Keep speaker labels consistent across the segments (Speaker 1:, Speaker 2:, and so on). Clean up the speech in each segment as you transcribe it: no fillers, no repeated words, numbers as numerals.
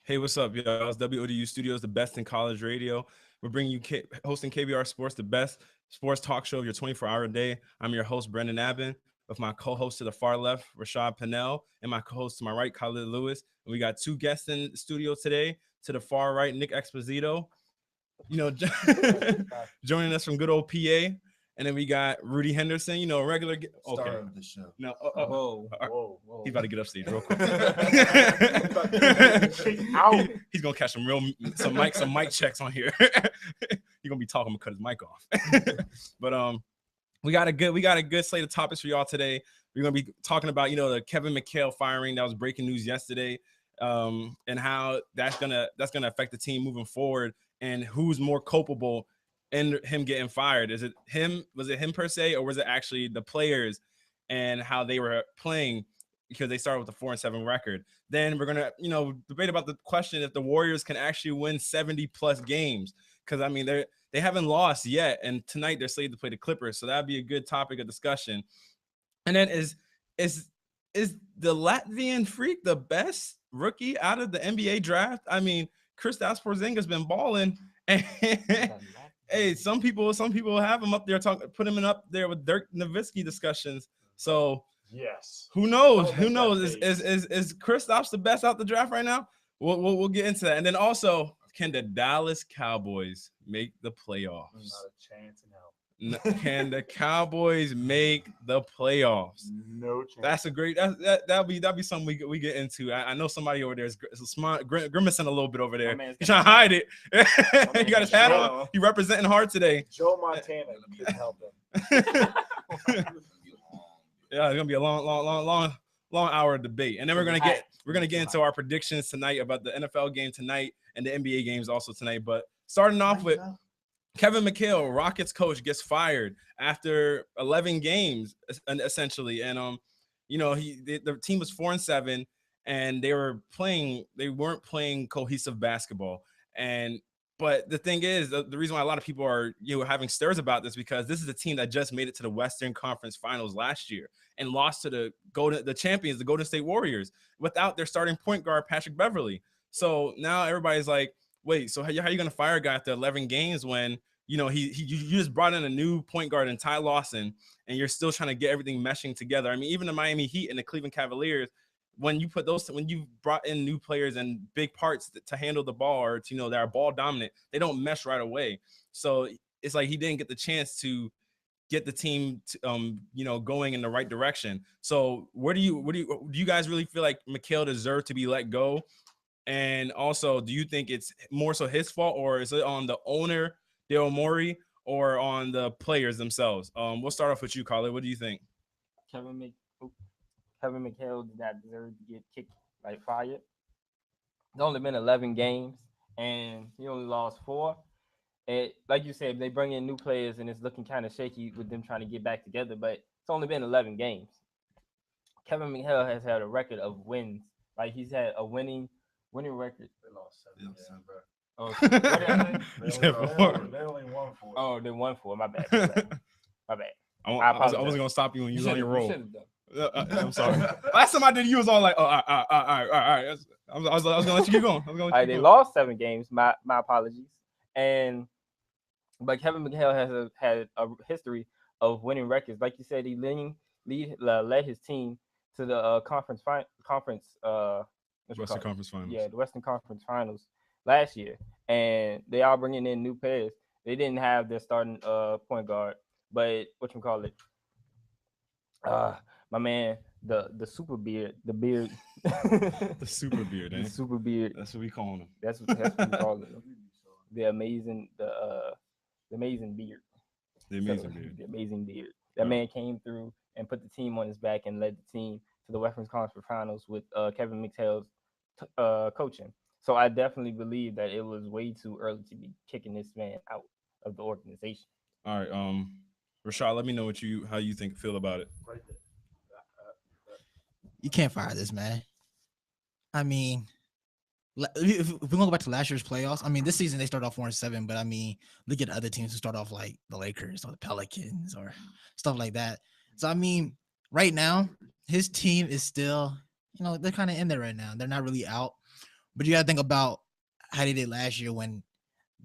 Speaker 1: Hey, what's up, y'all? It's WODU Studios, the best in college radio. We're bringing you hosting KBR Sports, the best sports talk show of your 24-hour day. I'm your host, Brendan Abbin, with my co-host to the far left, Rashad Pennell, and my co-host to my right, Khalid Lewis. And we got two guests in the studio today. To the far right, Nick Exposito, joining us from good old PA. And then we got Rudy Henderson, regular
Speaker 2: Star of the show.
Speaker 1: No,
Speaker 2: Whoa.
Speaker 1: he's about to get up stage real quick. He's gonna catch some mic checks on here. He's gonna be talking to cut his mic off. But we got a good slate of topics for y'all today. We're gonna be talking about the Kevin McHale firing that was breaking news yesterday, and how that's gonna affect the team moving forward, and who's more culpable in him getting fired. Was it him per se, or was it actually the players and how they were playing, because they started with a 4-7 record? Then we're gonna debate about the question if the Warriors can actually win 70 plus games, because I mean they haven't lost yet, and tonight they're slated to play the Clippers, so that'd be a good topic of discussion. And then is the Latvian freak the best rookie out of the NBA draft? I mean, Kristaps Porzingis has been balling, and hey, some people have him up there put him up there with Dirk Nowitzki discussions. So
Speaker 2: yes,
Speaker 1: who knows? Is Kristaps the best out the draft right now? We'll get into that. And then also, can the Dallas Cowboys make the playoffs?
Speaker 2: Not a chance in hell.
Speaker 1: Can the Cowboys make the playoffs?
Speaker 2: No chance.
Speaker 1: That's a great. That'll be something we get into. I know somebody over there is grimacing a little bit over there. He's trying to hide it. He got his hat on. He representing hard today.
Speaker 2: Joe Montana couldn't help him.
Speaker 1: Yeah, it's gonna be a long hour of debate, and then we're gonna get into our predictions tonight about the NFL game tonight and the NBA games also tonight. But starting off with Kevin McHale, Rockets coach, gets fired after 11 games essentially, and the team was 4-7, and they weren't playing cohesive basketball. But the thing is, the reason why a lot of people are having stirs about this, because this is a team that just made it to the Western Conference Finals last year and lost to the champions, the Golden State Warriors, without their starting point guard Patrick Beverley. So now everybody's like, wait, so how are you going to fire a guy after 11 games when you just brought in a new point guard in Ty Lawson, and you're still trying to get everything meshing together? I mean, even the Miami Heat and the Cleveland Cavaliers, when you brought in new players and big parts to handle the ball, or that are ball dominant, they don't mesh right away. So it's like he didn't get the chance to get the team going in the right direction. So do you guys really feel like McHale deserved to be let go? And also, do you think it's more so his fault, or is it on the owner, Daryl Morey, or on the players themselves? We'll start off with you, Khalid. What do you think?
Speaker 3: Kevin McHale did not deserve to get kicked, fired. It's only been 11 games, and he only lost 4. And like you said, they bring in new players, and it's looking kind of shaky with them trying to get back together. But it's only been 11 games. Kevin McHale has had a record of wins. He's had a winning record.
Speaker 2: They lost 7 games, bro.
Speaker 3: Oh,
Speaker 2: they only won 4.
Speaker 3: Oh, they won 4. My bad. My bad.
Speaker 1: I wasn't gonna stop you when you was on your roll. I'm sorry. Last time I did, you was all like, "Oh, all right." I was gonna let you keep going.
Speaker 3: They lost 7 games. My apologies. But Kevin McHale has had a history of winning records. Like you said, he led his team to the
Speaker 1: Western Conference Finals.
Speaker 3: Yeah, the Western Conference Finals last year, and they are bringing in new players. They didn't have their starting point guard, but my man, the super beard, the beard,
Speaker 1: the super beard,
Speaker 3: the super beard.
Speaker 1: That's what we call him.
Speaker 3: That's what we call him. The amazing beard.
Speaker 1: The amazing beard.
Speaker 3: The amazing beard. That man came through and put the team on his back and led the team to the Western Conference Finals with Kevin McHale's coaching. So I definitely believe that it was way too early to be kicking this man out of the organization.
Speaker 1: All right, Rashad, let me know how you feel about it.
Speaker 2: Right there.
Speaker 4: You can't fire this man. I mean, if we go back to last year's playoffs, I mean, this season they started off 4-7, but I mean, look at other teams who start off like the Lakers or the Pelicans or stuff like that. So I mean, right now his team is still, they're kind of in there right now. They're not really out, But you got to think about how they did last year when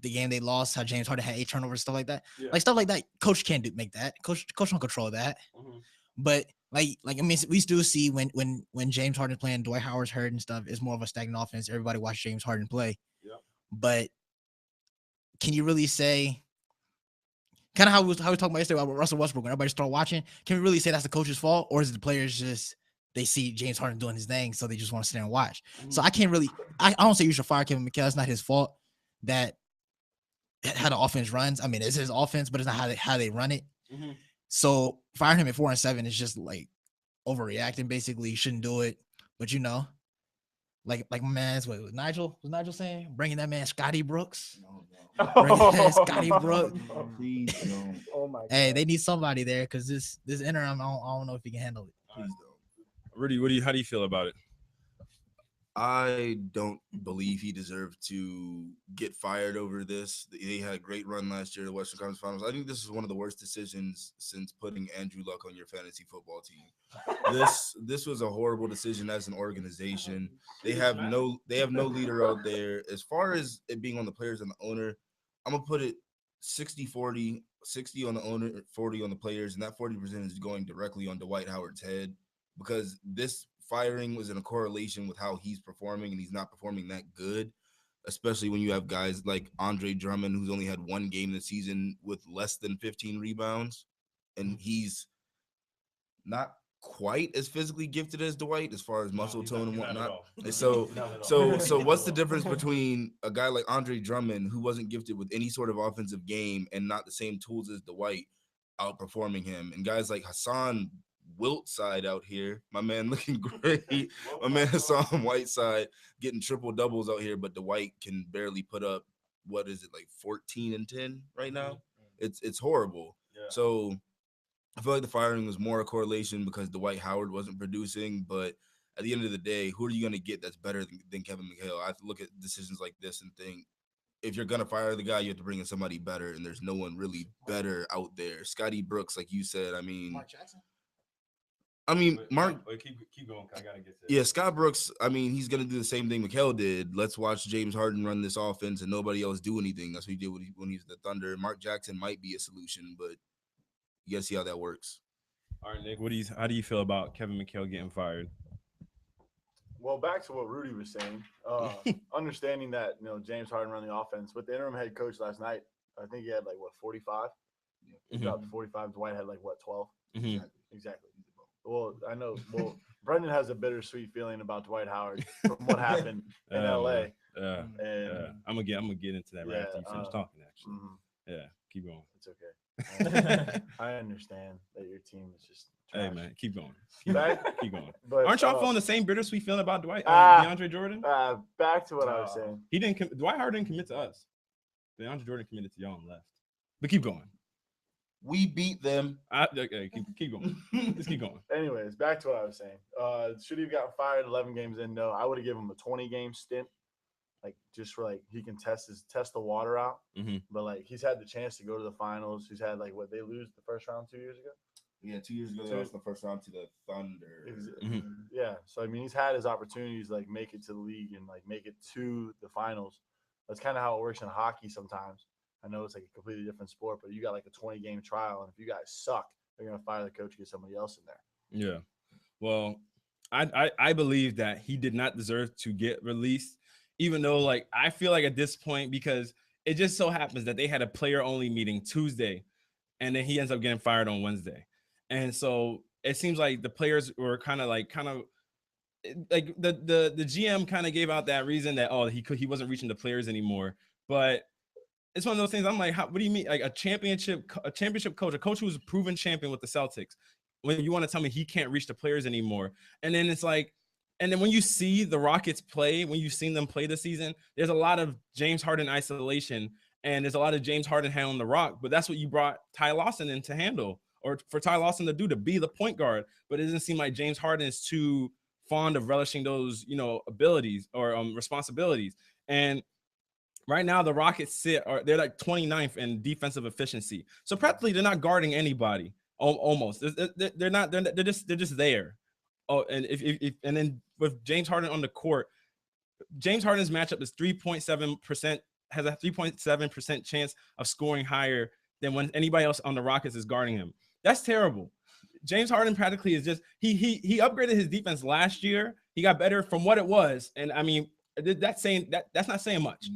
Speaker 4: the game they lost, how James Harden had 8 turnovers, stuff like that.
Speaker 1: Yeah.
Speaker 4: Like stuff like that, coach can't make that. Coach don't control that.
Speaker 1: Mm-hmm.
Speaker 4: But like I mean, we still see when James Harden's playing, Dwight Howard's hurt and stuff. It's more of a stagnant offense. Everybody watch James Harden play.
Speaker 1: Yeah.
Speaker 4: But can you really say, kind of how we was talking about yesterday about Russell Westbrook when everybody started watching? Can we really say that's the coach's fault, or is it the players just they see James Harden doing his thing, so they just want to sit there and watch?
Speaker 1: Mm-hmm.
Speaker 4: So I can't really. I don't say you should fire Kevin McHale. It's not his fault that how the offense runs. I mean, it's his offense, but it's not how they run it.
Speaker 1: Mm-hmm.
Speaker 4: So firing him at 4-7 is just like overreacting. Basically, you shouldn't do it. But like my man, what was Nigel saying? Bringing that man Scotty Brooks. Bringing that man Scotty Brooks.
Speaker 2: Please don't.
Speaker 3: Oh my God.
Speaker 4: Hey, they need somebody there because this interim, I don't know if he can handle it.
Speaker 2: Please don't.
Speaker 1: Rudy, how do you feel about it?
Speaker 5: I don't believe he deserved to get fired over this. They had a great run last year, the Western Conference Finals. I think this is one of the worst decisions since putting Andrew Luck on your fantasy football team. This was a horrible decision as an organization. They have no leader out there. As far as it being on the players and the owner, I'm gonna put it 60-40, 60 on the owner, 40 on the players, and that 40% is going directly on Dwight Howard's head because this firing was in a correlation with how he's performing, and he's not performing that good, especially when you have guys like Andre Drummond, who's only had one game this season with less than 15 rebounds, and he's not quite as physically gifted as Dwight as far as muscle tone and whatnot. So what's the difference between a guy like Andre Drummond, who wasn't gifted with any sort of offensive game and not the same tools as Dwight, outperforming him, and guys like Hassan Wiltside out here, my man looking great. My man Hassan Whiteside getting triple doubles out here, but Dwight can barely put up, what is it, like 14 and 10 right now? It's horrible.
Speaker 1: Yeah.
Speaker 5: So I feel like the firing was more a correlation because Dwight Howard wasn't producing, but at the end of the day, who are you going to get that's better than Kevin McHale? I have to look at decisions like this and think, if you're going to fire the guy, you have to bring in somebody better, and there's no one really better out there. Scotty Brooks, like you said,
Speaker 4: Mark Jackson.
Speaker 5: Mark.
Speaker 1: Keep going. I gotta get to
Speaker 5: Yeah, Scott Brooks. I mean, he's gonna do the same thing McHale did. Let's watch James Harden run this offense and nobody else do anything. That's what he did when he was the Thunder. Mark Jackson might be a solution, but you gotta see how that works.
Speaker 1: All right, Nick. How do you feel about Kevin McHale getting fired?
Speaker 2: Well, back to what Rudy was saying, understanding that James Harden run the offense with the interim head coach last night. I think he had 45. He dropped 45. Dwight had 12.
Speaker 1: Mm-hmm.
Speaker 2: Exactly. Well, I know. Well, Brendan has a bittersweet feeling about Dwight Howard from what happened in LA.
Speaker 1: Yeah. I'm gonna get into that right after you finish talking. Actually, yeah. Keep going.
Speaker 2: It's okay. I understand that your team is just trash.
Speaker 1: Hey man, keep going. Keep going.
Speaker 2: But,
Speaker 1: aren't y'all feeling the same bittersweet feeling about DeAndre Jordan?
Speaker 2: Back to what I was saying.
Speaker 1: He didn't. Dwight Howard didn't commit to us. DeAndre Jordan committed to y'all and left. But keep going.
Speaker 5: We beat them.
Speaker 1: Okay, keep going. Just keep going.
Speaker 2: Anyways, back to what I was saying. Should he have gotten fired 11 games in? No, I would have given him a 20-game stint, just for he can test the water out.
Speaker 1: Mm-hmm.
Speaker 2: But he's had the chance to go to the finals. He's had they lose the first round 2 years ago.
Speaker 5: Yeah, 2 years ago they lost the first round to the Thunder.
Speaker 1: Mm-hmm.
Speaker 2: Yeah, so he's had his opportunities make it to the league and make it to the finals. That's kind of how it works in hockey sometimes. I know it's a completely different sport, but you got a 20-game trial, and if you guys suck, they're gonna fire the coach, get somebody else in there.
Speaker 1: Yeah, well, I believe that he did not deserve to get released, even though I feel at this point, because it just so happens that they had a player-only meeting Tuesday, and then he ends up getting fired on Wednesday, and so it seems like the players were kind of the GM kind of gave out that reason that he wasn't reaching the players anymore, but it's one of those things. I'm like, what do you mean? A championship coach, a coach who's a proven champion with the Celtics, when you want to tell me he can't reach the players anymore? And then it's and then when you see the Rockets play, when you've seen them play this season, there's a lot of James Harden isolation, and there's a lot of James Harden handling the rock. But that's what you brought Ty Lawson in to handle, or for Ty Lawson to do, to be the point guard. But it doesn't seem like James Harden is too fond of relishing those, abilities or responsibilities. And right now, the Rockets they're 29th in defensive efficiency. So practically, they're not guarding anybody. Almost, they're not. They're just there. Oh, and if and then with James Harden on the court, James Harden's matchup is 3.7%, has a 3.7% chance of scoring higher than when anybody else on the Rockets is guarding him. That's terrible. James Harden practically is just he upgraded his defense last year. He got better from what it was, and I mean that's not saying much.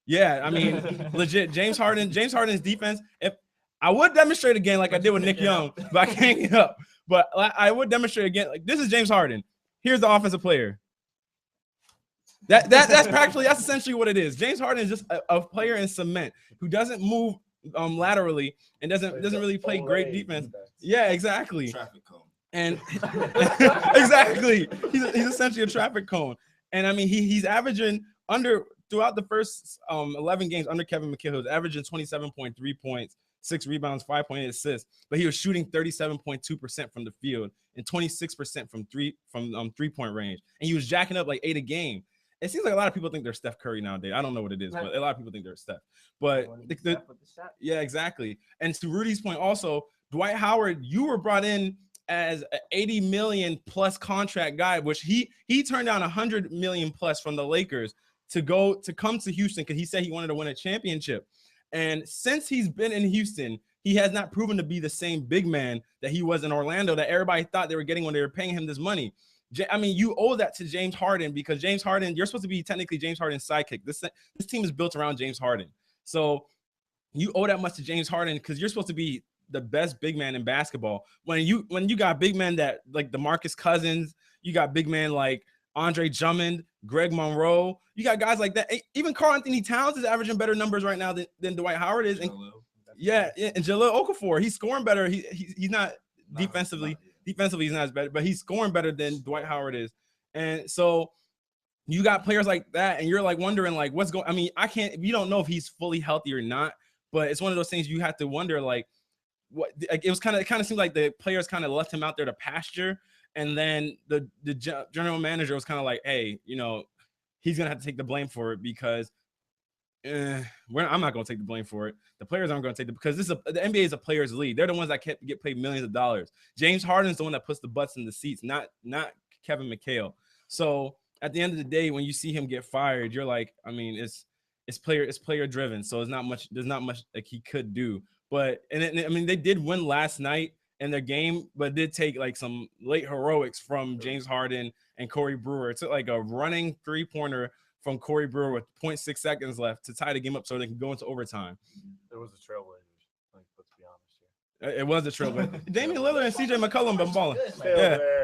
Speaker 1: Yeah, I mean legit. James Harden's defense. If I would demonstrate again like I did with Nick Young, but I can't get up. But I would demonstrate again. Like this is James Harden. Here's the offensive player. That's essentially what it is. James Harden is just a player in cement who doesn't move laterally and doesn't really play great defense. Yeah, exactly.
Speaker 5: Traffic cone.
Speaker 1: And exactly, he's essentially a traffic cone. And I mean, he's averaging throughout the first 11 games under Kevin McHale, he was averaging 27.3 points, 6 rebounds, 5.8 assists. But he was shooting 37.2% from the field and 26% from three-point range. And he was jacking up like 8 a game. It seems like a lot of people think they're Steph Curry nowadays. I don't know what it is, but a lot of people think they're Steph. But yeah, exactly. And to Rudy's point also, Dwight Howard, you were brought in as an 80 million plus contract guy, which he turned down 100 million plus from the Lakers to come to Houston because he said he wanted to win a championship. And since he's been in Houston, he has not proven to be the same big man that he was in Orlando that everybody thought they were getting when they were paying him this money. I mean, you owe that to James Harden because James Harden, you're supposed to be technically James Harden's sidekick. This team is built around James Harden. So you owe that much to James Harden because you're supposed to be the best big man in basketball. When you got big men that like DeMarcus Cousins, you got big men like Andre Drummond, Greg Monroe, you got guys like that. Even Karl Anthony Towns is averaging better numbers right now than Dwight Howard is. And Jahlil Okafor, he's scoring better. He's not defensively. Defensively, he's not as better, but he's scoring better than Dwight Howard is. And so you got players like that, and you're like wondering, like, what's going. I mean, we don't know if he's fully healthy or not, but it's one of those things you have to wonder, like, what like, it kind of seemed like the players kind of left him out there to pasture, and then the general manager was kind of like, hey, he's gonna have to take the blame for it because I'm not going to take the blame for it. The players aren't going to take it because the NBA is a players' league. They're the ones that get paid millions of dollars. James Harden's the one that puts the butts in the seats, not Kevin McHale. So at the end of the day, when you see him get fired, you're like, I mean, it's player driven. So there's not much like he could do. But I mean, they did win last night in their game, but it did take like some late heroics from James Harden and Corey Brewer. It took like a running 3-pointer from Corey Brewer with 0.6 seconds left to tie the game up so they can go into overtime.
Speaker 2: It was the Trailblazers. Like, let's be honest here.
Speaker 1: It was the Trailblazers. Damian Lillard and CJ McCollum been balling.
Speaker 2: Their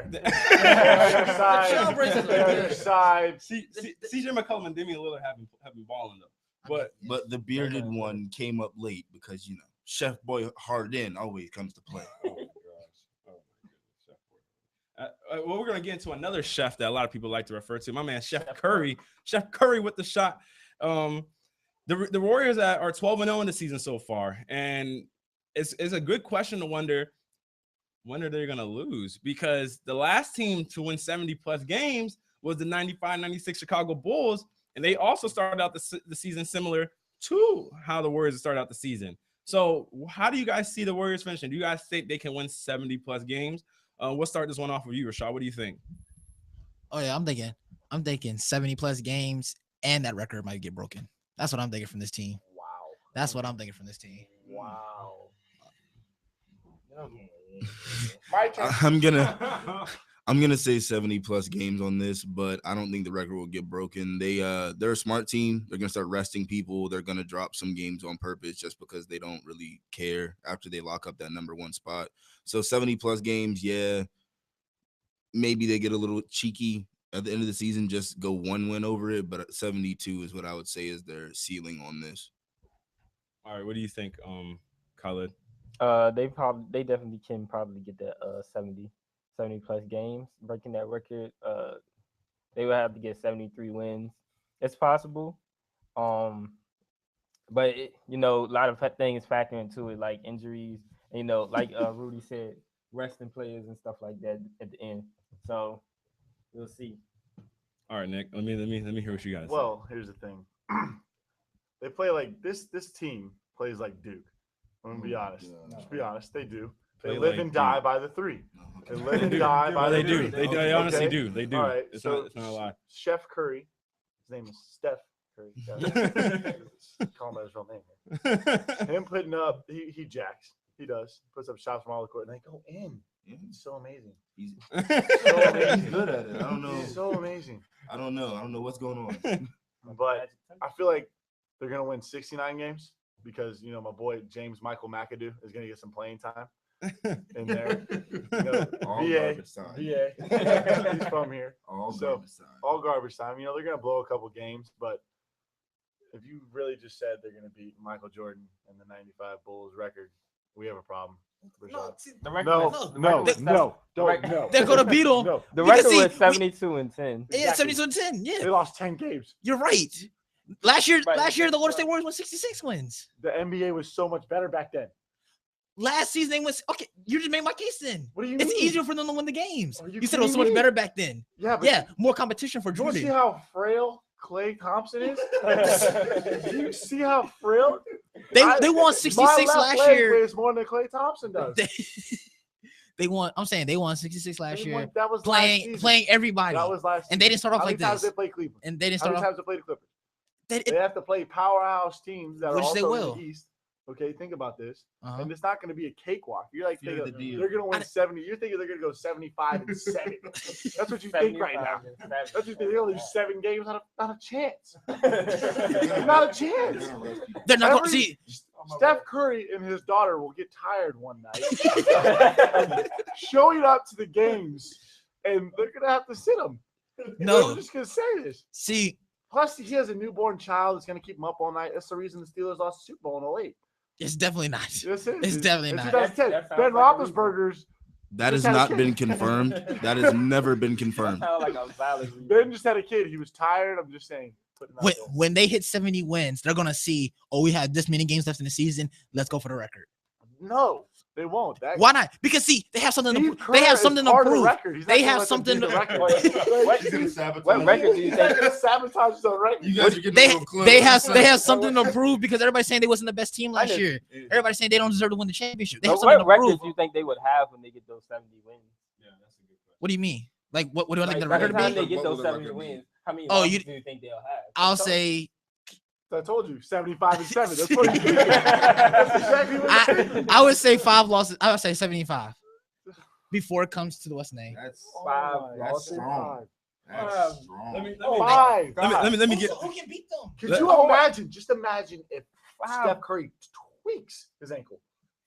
Speaker 2: side.
Speaker 1: CJ McCollum and Damian Lillard have been balling though.
Speaker 5: But the bearded one came up late because Chef Boy Harden always comes to play.
Speaker 1: Well, we're going to get into another chef that a lot of people like to refer to. My man, Chef Curry. Chef Curry with the shot. The Warriors are 12-0 in the season so far. And it's a good question to wonder when are they going to lose? Because the last team to win 70-plus games was the 95-96 Chicago Bulls. And they also started out the season similar to how the Warriors started out the season. So how do you guys see the Warriors finishing? Do you guys think they can win 70-plus games? We'll start this one off with you, Rashad. What do you think?
Speaker 4: Oh yeah, I'm thinking 70+ games, and that record might get broken. That's what I'm thinking from this team.
Speaker 2: Wow.
Speaker 4: That's what I'm thinking from this team.
Speaker 2: Wow.
Speaker 5: I'm gonna say 70+ games on this, but I don't think the record will get broken. They're a smart team. They're gonna start resting people. They're gonna drop some games on purpose just because they don't really care after they lock up that number 1 spot. So 70+ games, yeah. Maybe they get a little cheeky at the end of the season, just go 1 win over it. But 72 is what I would say is their ceiling on this.
Speaker 1: All right, what do you think, Khalid?
Speaker 3: They definitely can get that 70+ games, breaking that record. They would have to get 73 wins. It's possible. But a lot of things factor into it, like injuries, like Rudy said, resting players and stuff like that at the end. So we'll see.
Speaker 1: All right, Nick, let me hear what you guys say.
Speaker 2: Well, here's the thing. They play like this team plays like Duke. I'm gonna be honest. Just be honest, they do. They live and die by the 3. They live and die by the 3.
Speaker 1: They honestly do. They do.
Speaker 2: All right,
Speaker 1: It's
Speaker 2: so
Speaker 1: not a lie.
Speaker 2: Chef Curry His name is Steph Curry. Call him by his real name. Him putting up, he jacks. He does. Puts up shots from all the court, and they go in. It's so amazing.
Speaker 5: He's
Speaker 2: So amazing.
Speaker 5: good at it. I don't know.
Speaker 2: He's so amazing.
Speaker 5: I don't know what's going on.
Speaker 2: But I feel like they're gonna win 69 games because my boy James Michael McAdoo is gonna get some playing time in there.
Speaker 5: All
Speaker 2: VA.
Speaker 5: garbage time.
Speaker 2: He's from here.
Speaker 5: All
Speaker 2: So,
Speaker 5: garbage time.
Speaker 2: All garbage time. They're gonna blow a couple games, but if you really just said they're gonna beat Michael Jordan and the '95 Bulls record, we have a problem.
Speaker 4: No,
Speaker 3: The record
Speaker 2: No,
Speaker 3: was- the
Speaker 2: no,
Speaker 3: record was
Speaker 2: no,
Speaker 3: the
Speaker 2: don't,
Speaker 3: record-
Speaker 2: no.
Speaker 4: They're gonna beat them.
Speaker 2: No,
Speaker 3: The
Speaker 4: Because
Speaker 3: record
Speaker 4: see,
Speaker 3: was 72-10.
Speaker 4: Yeah,
Speaker 2: Exactly.
Speaker 4: 72-10.
Speaker 2: they
Speaker 4: Yeah,
Speaker 2: lost 10 games.
Speaker 4: you're right. Last year,
Speaker 3: Right.
Speaker 4: the Golden State Warriors won 66 wins.
Speaker 2: The NBA was so much better back then.
Speaker 4: Last season they went. Okay, you just made my case then.
Speaker 2: What do you
Speaker 4: It's
Speaker 2: mean?
Speaker 4: easier for them to win the games.
Speaker 2: Are you
Speaker 4: You said it was so much
Speaker 2: kidding me?
Speaker 4: better back then.
Speaker 2: Yeah, but
Speaker 4: Yeah, more competition for
Speaker 2: do you see
Speaker 4: Jordan.
Speaker 2: how frail Klay Thompson is? Do you see how frail?
Speaker 4: They
Speaker 2: I-
Speaker 4: won
Speaker 2: my
Speaker 4: 66
Speaker 2: left
Speaker 4: last
Speaker 2: leg
Speaker 4: year.
Speaker 2: weighs more than Klay Thompson does.
Speaker 4: They won. I'm saying they won 66 last
Speaker 2: They
Speaker 4: year,
Speaker 2: won- that was last
Speaker 4: playing
Speaker 2: season.
Speaker 4: everybody,
Speaker 2: That was last
Speaker 4: and they
Speaker 2: season.
Speaker 4: didn't start off
Speaker 2: How
Speaker 4: like
Speaker 2: many times
Speaker 4: this.
Speaker 2: they play Cleveland?
Speaker 4: and they didn't
Speaker 2: How
Speaker 4: start
Speaker 2: many
Speaker 4: off.
Speaker 2: times they play the Clippers?
Speaker 4: They,
Speaker 2: They have to play powerhouse teams that are
Speaker 4: Which they
Speaker 2: also
Speaker 4: will.
Speaker 2: in the East. Okay, think about this.
Speaker 4: uh-huh.
Speaker 2: And it's not going to be a cakewalk. You're like,
Speaker 5: Fear
Speaker 2: thinking,
Speaker 5: the deal.
Speaker 2: they're going to win
Speaker 4: I-
Speaker 2: 70. You're thinking they're going to go 75 and 7. That's what you think right now. That's what you think. They'll lose 7 games. Not a chance. Not a chance.
Speaker 4: They're not going to
Speaker 2: Every-
Speaker 4: see.
Speaker 2: Steph Curry and his daughter will get tired one night showing up to the games, and they're going to have to sit him.
Speaker 4: No.
Speaker 2: I'm just going to say this.
Speaker 4: See,
Speaker 2: Plus, he has a newborn child that's going to keep him up all night. That's the reason the Steelers lost the Super Bowl in 08.
Speaker 4: it's definitely not.
Speaker 2: Yes, it
Speaker 4: It's
Speaker 2: is.
Speaker 4: definitely
Speaker 2: In
Speaker 4: not.
Speaker 2: 2010,
Speaker 3: That sounds
Speaker 2: Ben
Speaker 3: like a reason.
Speaker 2: Roethlisberger's.
Speaker 5: That has
Speaker 2: Just had a
Speaker 5: not
Speaker 2: kid.
Speaker 5: been confirmed. That has never been
Speaker 3: That
Speaker 5: confirmed.
Speaker 3: sounds like a valid reason.
Speaker 2: Ben just had a kid. He was tired. I'm just saying. Putting that there.
Speaker 4: When they hit 70 wins, they're gonna see. Oh, we have this many games left in the season. Let's go for the record.
Speaker 2: No, they won't. That,
Speaker 4: Why not? Because see, they have something.
Speaker 2: Steve
Speaker 4: To, they
Speaker 2: Kerr
Speaker 4: have
Speaker 2: is
Speaker 4: something to
Speaker 2: part of the
Speaker 4: prove.
Speaker 2: record. He's not
Speaker 4: They
Speaker 2: gonna
Speaker 4: have
Speaker 2: let them
Speaker 4: something
Speaker 2: beat the
Speaker 4: to-
Speaker 2: record.
Speaker 3: What record do you
Speaker 2: He's
Speaker 3: think?
Speaker 2: gonna sabotage his own record.
Speaker 5: You guys are getting a
Speaker 4: They
Speaker 5: little close.
Speaker 4: they have something to prove because everybody's saying they wasn't the best team last
Speaker 3: know.
Speaker 4: year. Everybody's saying they don't deserve to win the championship. They have
Speaker 3: But
Speaker 4: something
Speaker 3: what
Speaker 4: to prove.
Speaker 3: records do you think they would have when they get those 70 wins?
Speaker 4: What do you mean? Like what do I think
Speaker 3: Like,
Speaker 4: the
Speaker 3: by
Speaker 4: record
Speaker 3: the time
Speaker 4: to
Speaker 3: they
Speaker 4: be?
Speaker 3: get
Speaker 5: What
Speaker 3: those
Speaker 5: will the
Speaker 3: 70
Speaker 5: record be?
Speaker 3: wins, how many
Speaker 4: Oh,
Speaker 3: losses do you think they'll have?
Speaker 4: I'll say
Speaker 2: I told you, 75 and 7. That's what he's thinking. That's exactly what he's thinking.
Speaker 4: I would say 5 losses. I would say 75 before it comes to the what's name.
Speaker 5: That's
Speaker 2: That's
Speaker 5: strong. That's
Speaker 3: Five.
Speaker 5: strong.
Speaker 1: Let me
Speaker 2: Five.
Speaker 1: let me get.
Speaker 4: Who can beat them?
Speaker 2: Could you imagine? Just imagine if Steph Curry tweaks his ankle.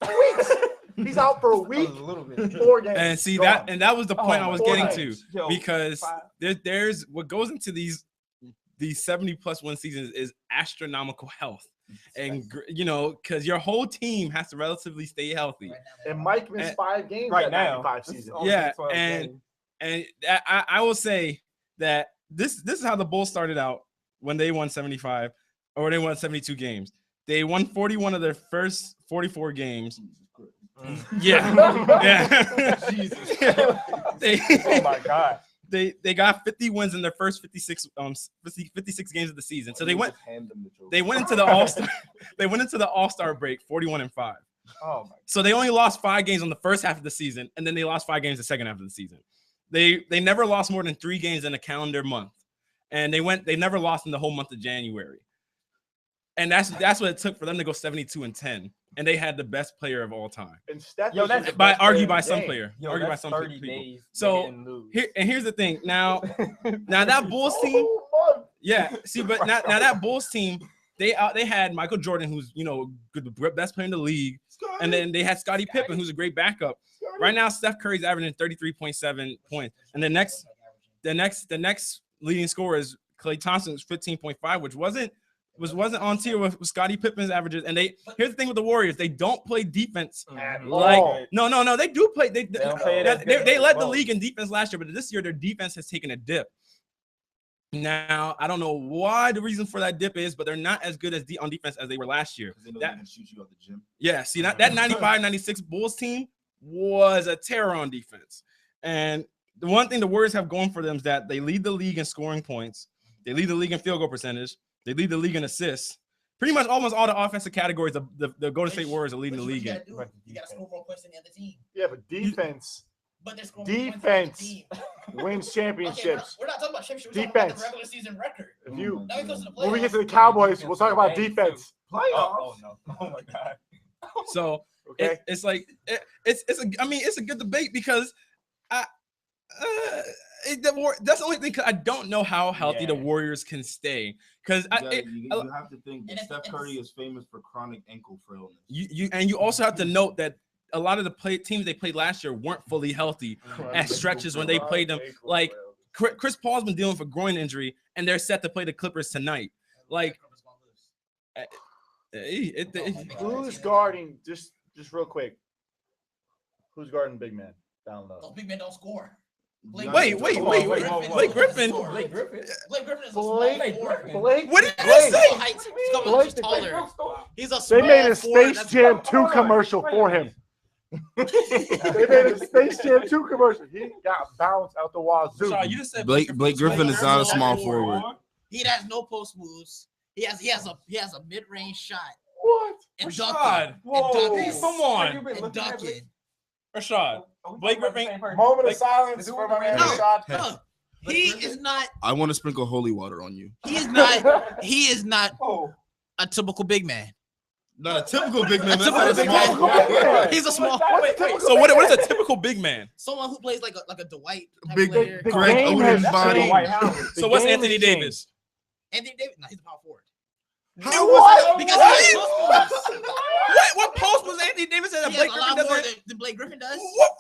Speaker 2: Tweaks. He's out for a week.
Speaker 3: A little bit.
Speaker 2: 4 games.
Speaker 1: And see
Speaker 2: Gone.
Speaker 1: that was the point I was
Speaker 2: Four
Speaker 1: getting
Speaker 2: games.
Speaker 1: to
Speaker 3: Yo,
Speaker 1: because
Speaker 3: five.
Speaker 1: there's what goes into these 70 plus win seasons is astronomical health, and because your whole team has to relatively stay healthy.
Speaker 2: And Mike missed
Speaker 1: And-
Speaker 2: 5 games
Speaker 3: Right
Speaker 2: that
Speaker 3: now.
Speaker 2: 95
Speaker 3: This is
Speaker 2: season.
Speaker 3: only
Speaker 1: Yeah,
Speaker 3: 12
Speaker 1: and-
Speaker 3: games.
Speaker 1: And I will say that this is how the Bulls started out when they won 75 or they won 72 games. They won 41 of their first 44 games. Yeah, yeah.
Speaker 5: Jesus.
Speaker 3: Oh my God.
Speaker 1: They got 50 wins in their first 56 games of the season. So they went into the All-Star they went into the All-Star break 41-5.
Speaker 3: Oh my.
Speaker 1: So they only lost 5 games on the first half of the season, and then they lost 5 games the second half of the season. They never lost more than 3 games in a calendar month, and they never lost in the whole month of January. And that's what it took for them to go 72-10, and they had the best player of all time.
Speaker 2: And Steph
Speaker 3: Yo,
Speaker 2: was
Speaker 3: that's
Speaker 2: the
Speaker 1: By
Speaker 2: best player
Speaker 1: argued
Speaker 2: in
Speaker 1: by
Speaker 2: the
Speaker 1: some
Speaker 2: game.
Speaker 1: player,
Speaker 3: Yo,
Speaker 1: argued by
Speaker 3: that's
Speaker 1: some
Speaker 3: 30
Speaker 1: people.
Speaker 3: days.
Speaker 1: So,
Speaker 3: they didn't lose.
Speaker 1: Here's the thing. Now that Bulls team,
Speaker 2: Oh, month.
Speaker 1: yeah. See, but now that Bulls team, they had Michael Jordan, who's the best player in the league, and then they had Scottie Pippen, who's a great backup. Right now, Steph Curry's averaging 33.7 points, and the next leading scorer is Klay Thompson's 15.5, which wasn't on tier with Scottie Pippen's averages. And here's the thing with the Warriors, they don't play defense.
Speaker 2: At
Speaker 1: Like
Speaker 2: all.
Speaker 1: no, they do play. They
Speaker 3: don't play it as good
Speaker 1: they
Speaker 3: as
Speaker 1: led the
Speaker 3: well.
Speaker 1: league in defense last year, but this year their defense has taken a dip. Now I don't know why the reason for that dip is, but they're not as good on defense as they were last year.
Speaker 5: Because they know
Speaker 1: That-
Speaker 5: they can shoot you out the gym.
Speaker 1: Yeah, see that 95-96 Bulls team was a terror on defense. And the one thing the Warriors have going for them is that they lead the league in scoring points. They lead the league in field goal percentage. They lead the league in assists. Pretty much almost all the offensive categories the Golden State Warriors are leading the league in.
Speaker 4: You got to score more points than the other team.
Speaker 2: Yeah, but defense
Speaker 4: But they're scoring
Speaker 2: Defense wins championships.
Speaker 4: We're not talking about championships.
Speaker 2: Defense.
Speaker 4: We're talking about the regular season record.
Speaker 2: If you
Speaker 4: Now he goes to the
Speaker 2: when we get to
Speaker 4: playoffs.
Speaker 2: the Cowboys, we'll talk about defense.
Speaker 3: Playoffs. Oh no! Oh my God.
Speaker 1: So
Speaker 2: Okay.
Speaker 1: it's like it's a good debate because that's the only thing. 'Cause I don't know how healthy the Warriors can stay. Because
Speaker 5: you have to think that Steph Curry is famous for chronic ankle frailness.
Speaker 1: You also have to note that a lot of the teams they played last year weren't fully healthy at stretches when they played them. Like Chris Paul's been dealing with a groin injury, and they're set to play the Clippers tonight. Like,
Speaker 2: who's guarding? Just real quick. Who's guarding big man down low?
Speaker 4: Those big men don't score.
Speaker 1: Wait. Blake Griffin.
Speaker 4: Blake Griffin is a
Speaker 2: Blake
Speaker 4: small
Speaker 1: What did
Speaker 2: Blake.
Speaker 1: you say?
Speaker 4: He's taller. He's a small
Speaker 2: They made a
Speaker 4: forward.
Speaker 2: Space Jam 2 commercial for him. They made a Space Jam 2 commercial. He got bounced out the wazoo.
Speaker 1: Sorry, you just said
Speaker 5: Blake Griffin is not a small forward.
Speaker 4: He has no post moves. He has a mid-range shot.
Speaker 2: What?
Speaker 4: And
Speaker 1: Rashad.
Speaker 4: dunking.
Speaker 1: Come on.
Speaker 4: And dunking.
Speaker 1: Rashad. Blake Griffin.
Speaker 2: Moment of silence for my man Rashad.
Speaker 4: No, he is not.
Speaker 5: I want to sprinkle holy water on you.
Speaker 4: He is not. He is not a typical big man.
Speaker 5: Not a typical big man.
Speaker 4: Typical
Speaker 5: That's
Speaker 4: big
Speaker 5: not a
Speaker 4: man.
Speaker 5: small forward.
Speaker 4: He's a small.
Speaker 1: So what is a typical big man?
Speaker 4: Someone who plays like a Dwight type
Speaker 5: Big
Speaker 4: player.
Speaker 2: the
Speaker 5: Greg
Speaker 2: game
Speaker 5: Oden
Speaker 2: has
Speaker 5: body.
Speaker 2: changed.
Speaker 1: So what's
Speaker 2: game
Speaker 1: Anthony
Speaker 2: has
Speaker 1: Davis?
Speaker 4: Anthony Davis. No, he's a power forward.
Speaker 2: What?
Speaker 4: Because he has post moves.
Speaker 1: What post was Anthony Davis at?
Speaker 4: He
Speaker 1: Blake
Speaker 4: has a
Speaker 1: Griffin
Speaker 4: lot more
Speaker 1: doesn't.
Speaker 4: than Blake Griffin does.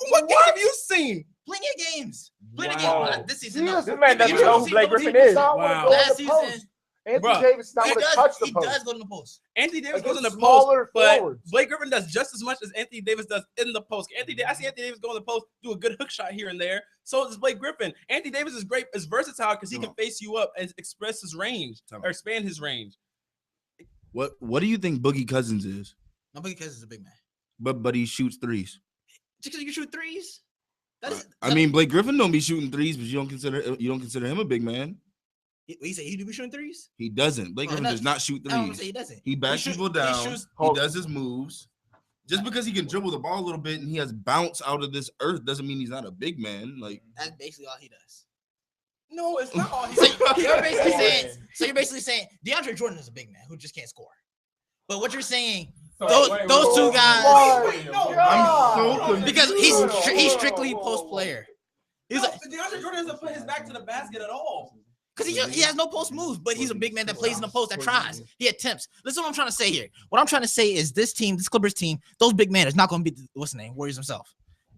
Speaker 1: What game have you seen?
Speaker 4: Plenty of games. Plenty of
Speaker 3: Wow.
Speaker 4: games. But this season, no.
Speaker 2: This
Speaker 3: man doesn't know who Blake Griffin is.
Speaker 1: Wow.
Speaker 4: Last season,
Speaker 2: Anthony
Speaker 1: Bruh.
Speaker 2: Davis not
Speaker 4: he
Speaker 2: going to touch the
Speaker 4: he
Speaker 2: post.
Speaker 4: does go to the post.
Speaker 1: Anthony Davis goes in the
Speaker 2: Against smaller
Speaker 1: post, but
Speaker 2: forwards.
Speaker 1: Blake Griffin does just as much as Anthony Davis does in the post. I see Anthony Davis go in the post, do a good hook shot here and there. So does Blake Griffin. Anthony Davis is great, is versatile because he can face you up and express his range or expand his range.
Speaker 5: What do you think Boogie Cousins is?
Speaker 4: Nobody cares he's a big man.
Speaker 5: But he shoots threes.
Speaker 4: Just because you can shoot threes? That is.
Speaker 5: I mean, Blake Griffin don't be shooting threes, but you don't consider him a big man.
Speaker 4: He said he do be shooting threes?
Speaker 5: He doesn't. Blake Griffin does not shoot
Speaker 4: I don't say
Speaker 5: threes.
Speaker 4: he doesn't.
Speaker 5: He backs people down. He does his moves. Just because he can dribble the ball a little bit and he has bounce out of this earth doesn't mean he's not a big man. Like,
Speaker 4: That's basically all he does.
Speaker 1: No, it's not all he
Speaker 4: So you're basically saying DeAndre Jordan is a big man who just can't score. But what you're saying, those two guys,
Speaker 5: I'm so confused.
Speaker 4: because he's strictly post player. He's like,
Speaker 1: DeAndre Jordan doesn't put his back to the basket at all.
Speaker 4: because he has no post moves, but he's a big man that plays in the post, that tries. He attempts. Listen, what I'm trying to say here. What I'm trying to say is this Clippers team, those big men is not going to be what's the name, Warriors himself.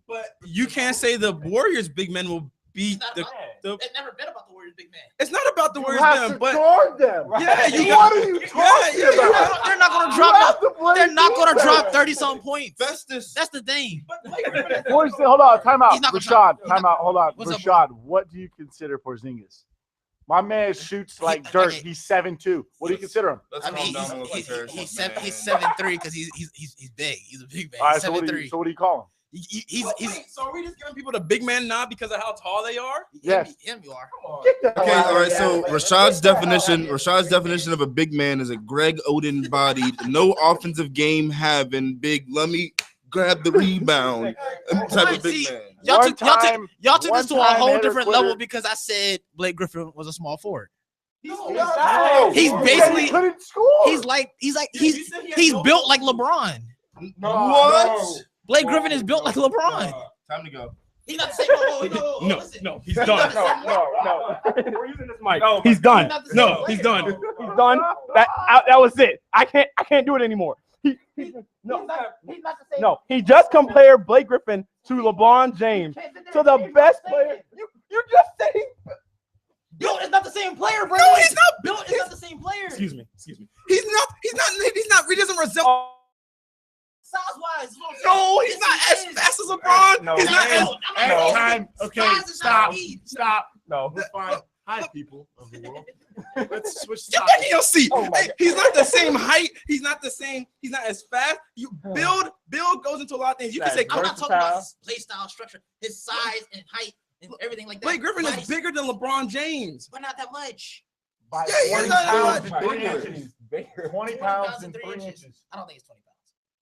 Speaker 1: But you can't say the Warriors big men will beat the.
Speaker 4: It's never been about the Warriors big man.
Speaker 1: It's not about the
Speaker 2: You
Speaker 1: Warriors
Speaker 2: have
Speaker 1: men,
Speaker 2: to
Speaker 1: but
Speaker 2: guard them.
Speaker 1: yeah, you
Speaker 2: What are you talking about?
Speaker 4: They're not going to
Speaker 2: You have
Speaker 4: drop.
Speaker 2: to play
Speaker 4: They're not going to
Speaker 2: defense.
Speaker 4: drop 30-something points.
Speaker 5: Festus.
Speaker 4: That's the thing.
Speaker 2: Hold on, time out.
Speaker 4: He's not gonna
Speaker 2: Rashad,
Speaker 4: drop.
Speaker 2: time out. Hold on.
Speaker 4: What's up,
Speaker 2: Rashad, what do you consider Porzingis? My man shoots like dirt.
Speaker 4: okay.
Speaker 2: He's 7'2". What do you consider him?
Speaker 5: Let's
Speaker 4: I mean,
Speaker 5: calm down with
Speaker 4: he's
Speaker 5: comparisons,
Speaker 4: 7'3" because he's big. He's a big man.
Speaker 2: All right,
Speaker 4: He's
Speaker 2: so what
Speaker 4: 7'3".
Speaker 2: do you call him?
Speaker 4: He's
Speaker 1: So are we just giving people the big man nod because of how tall they are?
Speaker 2: Yes.
Speaker 4: him you are.
Speaker 2: Get the
Speaker 5: Okay,
Speaker 2: hell out
Speaker 5: all
Speaker 2: of
Speaker 5: right.
Speaker 2: here.
Speaker 5: So Rashad's definition of a big man is a Greg Oden bodied, no offensive game having, big, let me grab the rebound type of big
Speaker 4: See,
Speaker 5: man.
Speaker 4: Y'all took this to a
Speaker 2: one-time
Speaker 4: whole
Speaker 2: header
Speaker 4: different
Speaker 2: quitter.
Speaker 4: level because I said Blake Griffin was a small forward.
Speaker 2: No.
Speaker 4: He's
Speaker 2: He
Speaker 4: basically-
Speaker 2: couldn't score.
Speaker 4: He's built like LeBron.
Speaker 5: What?
Speaker 4: Blake Griffin is built like LeBron.
Speaker 5: Time to go.
Speaker 4: He's not the same.
Speaker 1: No, he's done.
Speaker 3: No.
Speaker 6: We're using this mic.
Speaker 3: No,
Speaker 6: He's done.
Speaker 1: No, he's done.
Speaker 6: He's done. That was it. I can't do it anymore.
Speaker 3: He's not the same.
Speaker 6: No, he just compared Blake Griffin to LeBron James, to the best player. You just said he.
Speaker 4: Built is not the same player, bro.
Speaker 1: No, he's not.
Speaker 4: Built is not the same player.
Speaker 1: Excuse me. He doesn't resemble.
Speaker 4: Size-wise.
Speaker 1: No, he's not as fast as LeBron.
Speaker 3: No,
Speaker 1: He's not as.
Speaker 2: Time. Okay,
Speaker 4: Size is not speed.
Speaker 2: stop.
Speaker 3: No.
Speaker 2: We're fine. Hi, people of the world. Let's switch
Speaker 1: Get back in
Speaker 2: topics.
Speaker 1: your seat.
Speaker 3: Oh my
Speaker 1: Hey, he's not the same height. He's not the same. He's not as fast. Build goes into a lot of things. You can say
Speaker 4: I'm not talking about
Speaker 3: Versatile.
Speaker 4: his play style, structure, his size and height and everything like that.
Speaker 1: Blake Griffin
Speaker 4: Body-
Speaker 1: is bigger than LeBron James.
Speaker 4: but not that much.
Speaker 3: By
Speaker 1: Yeah, he's
Speaker 3: 20
Speaker 1: not
Speaker 3: pounds
Speaker 1: that
Speaker 3: and
Speaker 2: much.
Speaker 3: 3 inches. Bigger.
Speaker 2: 20 pounds and 3 inches.
Speaker 4: I don't think it's 20 pounds.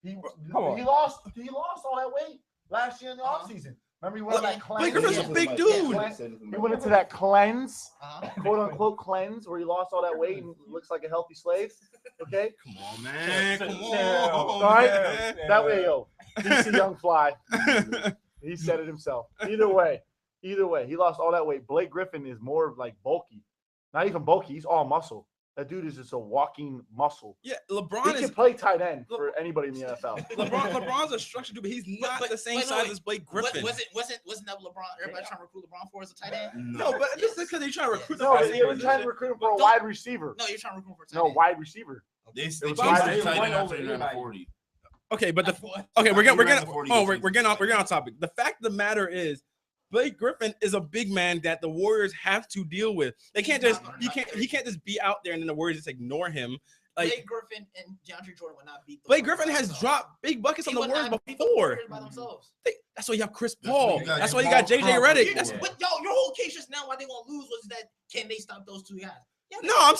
Speaker 2: He
Speaker 3: Come on.
Speaker 2: lost all that weight last year in the offseason. Remember he went on that cleanse?
Speaker 1: Blake Griffin's a big dude.
Speaker 2: He went into that cleanse,
Speaker 4: Uh-huh.
Speaker 2: quote unquote cleanse, where he lost all that weight and looks like a healthy slave. Okay?
Speaker 1: Come on, man. Come on.
Speaker 2: All right?
Speaker 1: man.
Speaker 2: That way, yo. DC Young Fly. He said it himself. Either way, he lost all that weight. Blake Griffin is more like bulky. Not even bulky. He's all muscle. That dude is just a walking muscle.
Speaker 1: Yeah,
Speaker 2: He
Speaker 1: LeBron
Speaker 2: can
Speaker 1: is
Speaker 2: play tight end for anybody in the NFL.
Speaker 1: LeBron's a structured dude, but he's not the same size as Blake Griffin.
Speaker 7: Wasn't that LeBron? Everybody trying to recruit LeBron for as a tight end?
Speaker 1: No, but just because they try to recruit the
Speaker 2: No,
Speaker 1: first
Speaker 2: they were trying to recruit him for a wide receiver.
Speaker 7: No, you're trying to recruit for a tight
Speaker 2: No,
Speaker 7: end.
Speaker 2: wide receiver.
Speaker 5: They
Speaker 2: was
Speaker 5: changed
Speaker 2: wide
Speaker 5: their tight end
Speaker 3: over
Speaker 5: after they ran a
Speaker 3: Eli.
Speaker 5: 40.
Speaker 1: Okay, but
Speaker 7: What?
Speaker 1: we're
Speaker 5: He ran
Speaker 1: getting
Speaker 5: the 40
Speaker 1: oh
Speaker 5: this
Speaker 1: we're getting on topic. The fact of the matter is Blake Griffin is a big man that the Warriors have to deal with. They can't just he can't just be out there and then the Warriors just ignore him. Like
Speaker 7: Blake Griffin and DeAndre Jordan would not beat the
Speaker 1: Blake
Speaker 7: Warriors
Speaker 1: Griffin
Speaker 7: by
Speaker 1: has
Speaker 7: themselves.
Speaker 1: dropped big buckets on
Speaker 7: He
Speaker 1: the
Speaker 7: would
Speaker 1: Warriors
Speaker 7: not beat the
Speaker 1: before.
Speaker 7: Warriors by themselves.
Speaker 1: That's why you have Chris
Speaker 5: That's why
Speaker 1: Paul.
Speaker 5: you got
Speaker 1: That's why you
Speaker 5: Jamal
Speaker 1: got JJ
Speaker 5: Crawford.
Speaker 1: Redick.
Speaker 7: That's what your whole case just now why they gonna lose was that can they stop those two guys? Yeah,
Speaker 1: No, I'm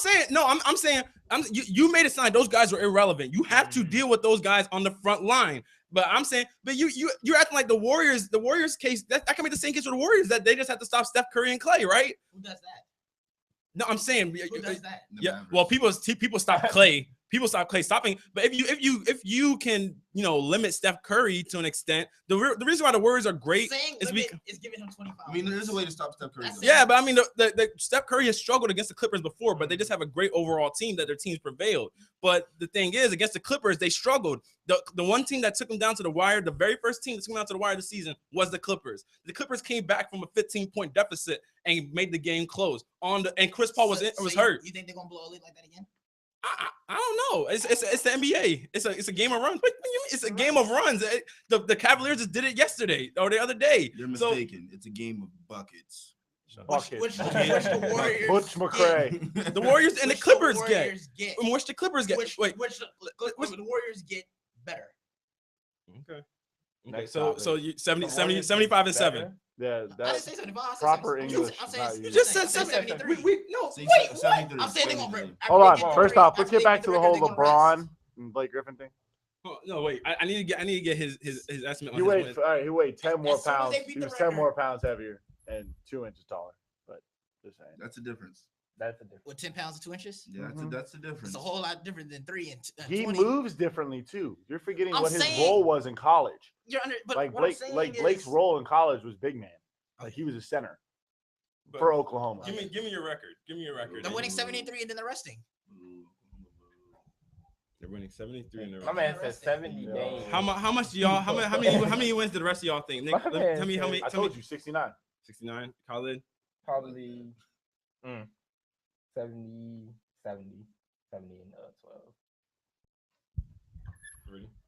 Speaker 1: saying you made it sound like those guys were irrelevant. You have to deal with those guys on the front line. But I'm saying, but you're acting like the Warriors case that can be the same case with the Warriors that they just have to stop Steph Curry and Clay, right?
Speaker 7: who does that?
Speaker 1: No, I'm saying
Speaker 7: Who does that?
Speaker 5: The
Speaker 1: yeah.
Speaker 5: Mavericks.
Speaker 1: Well, people stop Clay. People stop Clay stopping. But if you can limit Steph Curry to an extent, the reason why the Warriors are great
Speaker 7: Saying
Speaker 1: is
Speaker 7: limit
Speaker 1: because
Speaker 7: is giving him 25.
Speaker 5: I mean, there is a way to stop Steph Curry.
Speaker 7: That's
Speaker 5: though.
Speaker 1: yeah, but I mean the Steph Curry has struggled against the Clippers before, but they just have a great overall team that their teams prevailed. But the thing is, against the Clippers, they struggled. The one team that took them down to the wire, the very first team that took them down to the wire this season was the Clippers. The Clippers came back from a 15-point deficit and made the game close. And Chris Paul was hurt.
Speaker 7: You think they're gonna blow a lead like that again?
Speaker 1: I don't know. It's the NBA. It's a game of runs. What do you mean? It's a game of runs. The Cavaliers just did it yesterday or the other day.
Speaker 5: You're
Speaker 1: So
Speaker 5: mistaken. It's a game of buckets.
Speaker 2: Bucket.
Speaker 7: Which the Warriors
Speaker 2: Butch McRae.
Speaker 1: the Warriors and the Clippers get. Which the Clippers get.
Speaker 7: Which the Warriors get better.
Speaker 1: Okay.
Speaker 2: Next
Speaker 1: So
Speaker 2: topic.
Speaker 1: you 75 and 7.
Speaker 2: Yeah,
Speaker 7: I didn't
Speaker 2: that's
Speaker 7: say 75. I said
Speaker 2: proper
Speaker 7: 70.
Speaker 2: English.
Speaker 7: I'm
Speaker 2: is
Speaker 7: saying
Speaker 2: not
Speaker 1: You
Speaker 2: used.
Speaker 1: just said
Speaker 7: 73.
Speaker 1: No.
Speaker 5: See,
Speaker 7: Wait, what?
Speaker 5: 73
Speaker 7: I'm saying they're
Speaker 5: is
Speaker 7: gonna
Speaker 5: crazy.
Speaker 2: Hold on.
Speaker 7: after they
Speaker 2: First
Speaker 7: get
Speaker 2: off,
Speaker 7: the
Speaker 2: let's get back to the whole
Speaker 7: record, they're gonna rest.
Speaker 2: LeBron and Blake Griffin thing.
Speaker 1: Oh, no, wait. I need to get his estimate.
Speaker 2: He
Speaker 1: on his
Speaker 2: weighed all right. He weighed 10 more
Speaker 7: As soon as
Speaker 2: pounds.
Speaker 7: they beat
Speaker 2: He
Speaker 7: the
Speaker 2: was 10
Speaker 7: record.
Speaker 2: more pounds heavier and 2 inches taller. But just saying.
Speaker 5: That's a difference.
Speaker 3: That's a difference.
Speaker 7: With 10 pounds and 2 inches?
Speaker 5: Yeah,
Speaker 2: Mhm.
Speaker 5: that's a difference.
Speaker 7: It's a whole lot different than 3 and
Speaker 2: He
Speaker 7: 20.
Speaker 2: moves differently too. You're forgetting
Speaker 7: I'm
Speaker 2: what his
Speaker 7: saying-
Speaker 2: role was in college.
Speaker 7: But
Speaker 2: Like
Speaker 7: what I'm
Speaker 2: Blake,
Speaker 7: saying
Speaker 2: like
Speaker 7: is,
Speaker 2: Blake's role in college was big man. Like he was a center for Oklahoma.
Speaker 1: Give me your record. Give me your record.
Speaker 7: they're winning 73 and then they're resting.
Speaker 1: They're winning 73 in the
Speaker 3: My man said 70
Speaker 2: Yeah.
Speaker 3: games.
Speaker 1: How much do y'all how many wins did the rest of y'all think? Nick,
Speaker 3: My man
Speaker 1: tell me how
Speaker 3: said-
Speaker 1: many.
Speaker 2: I
Speaker 1: Tell me
Speaker 2: told you 69.
Speaker 1: 69. Khalid.
Speaker 3: Probably 70 and 12.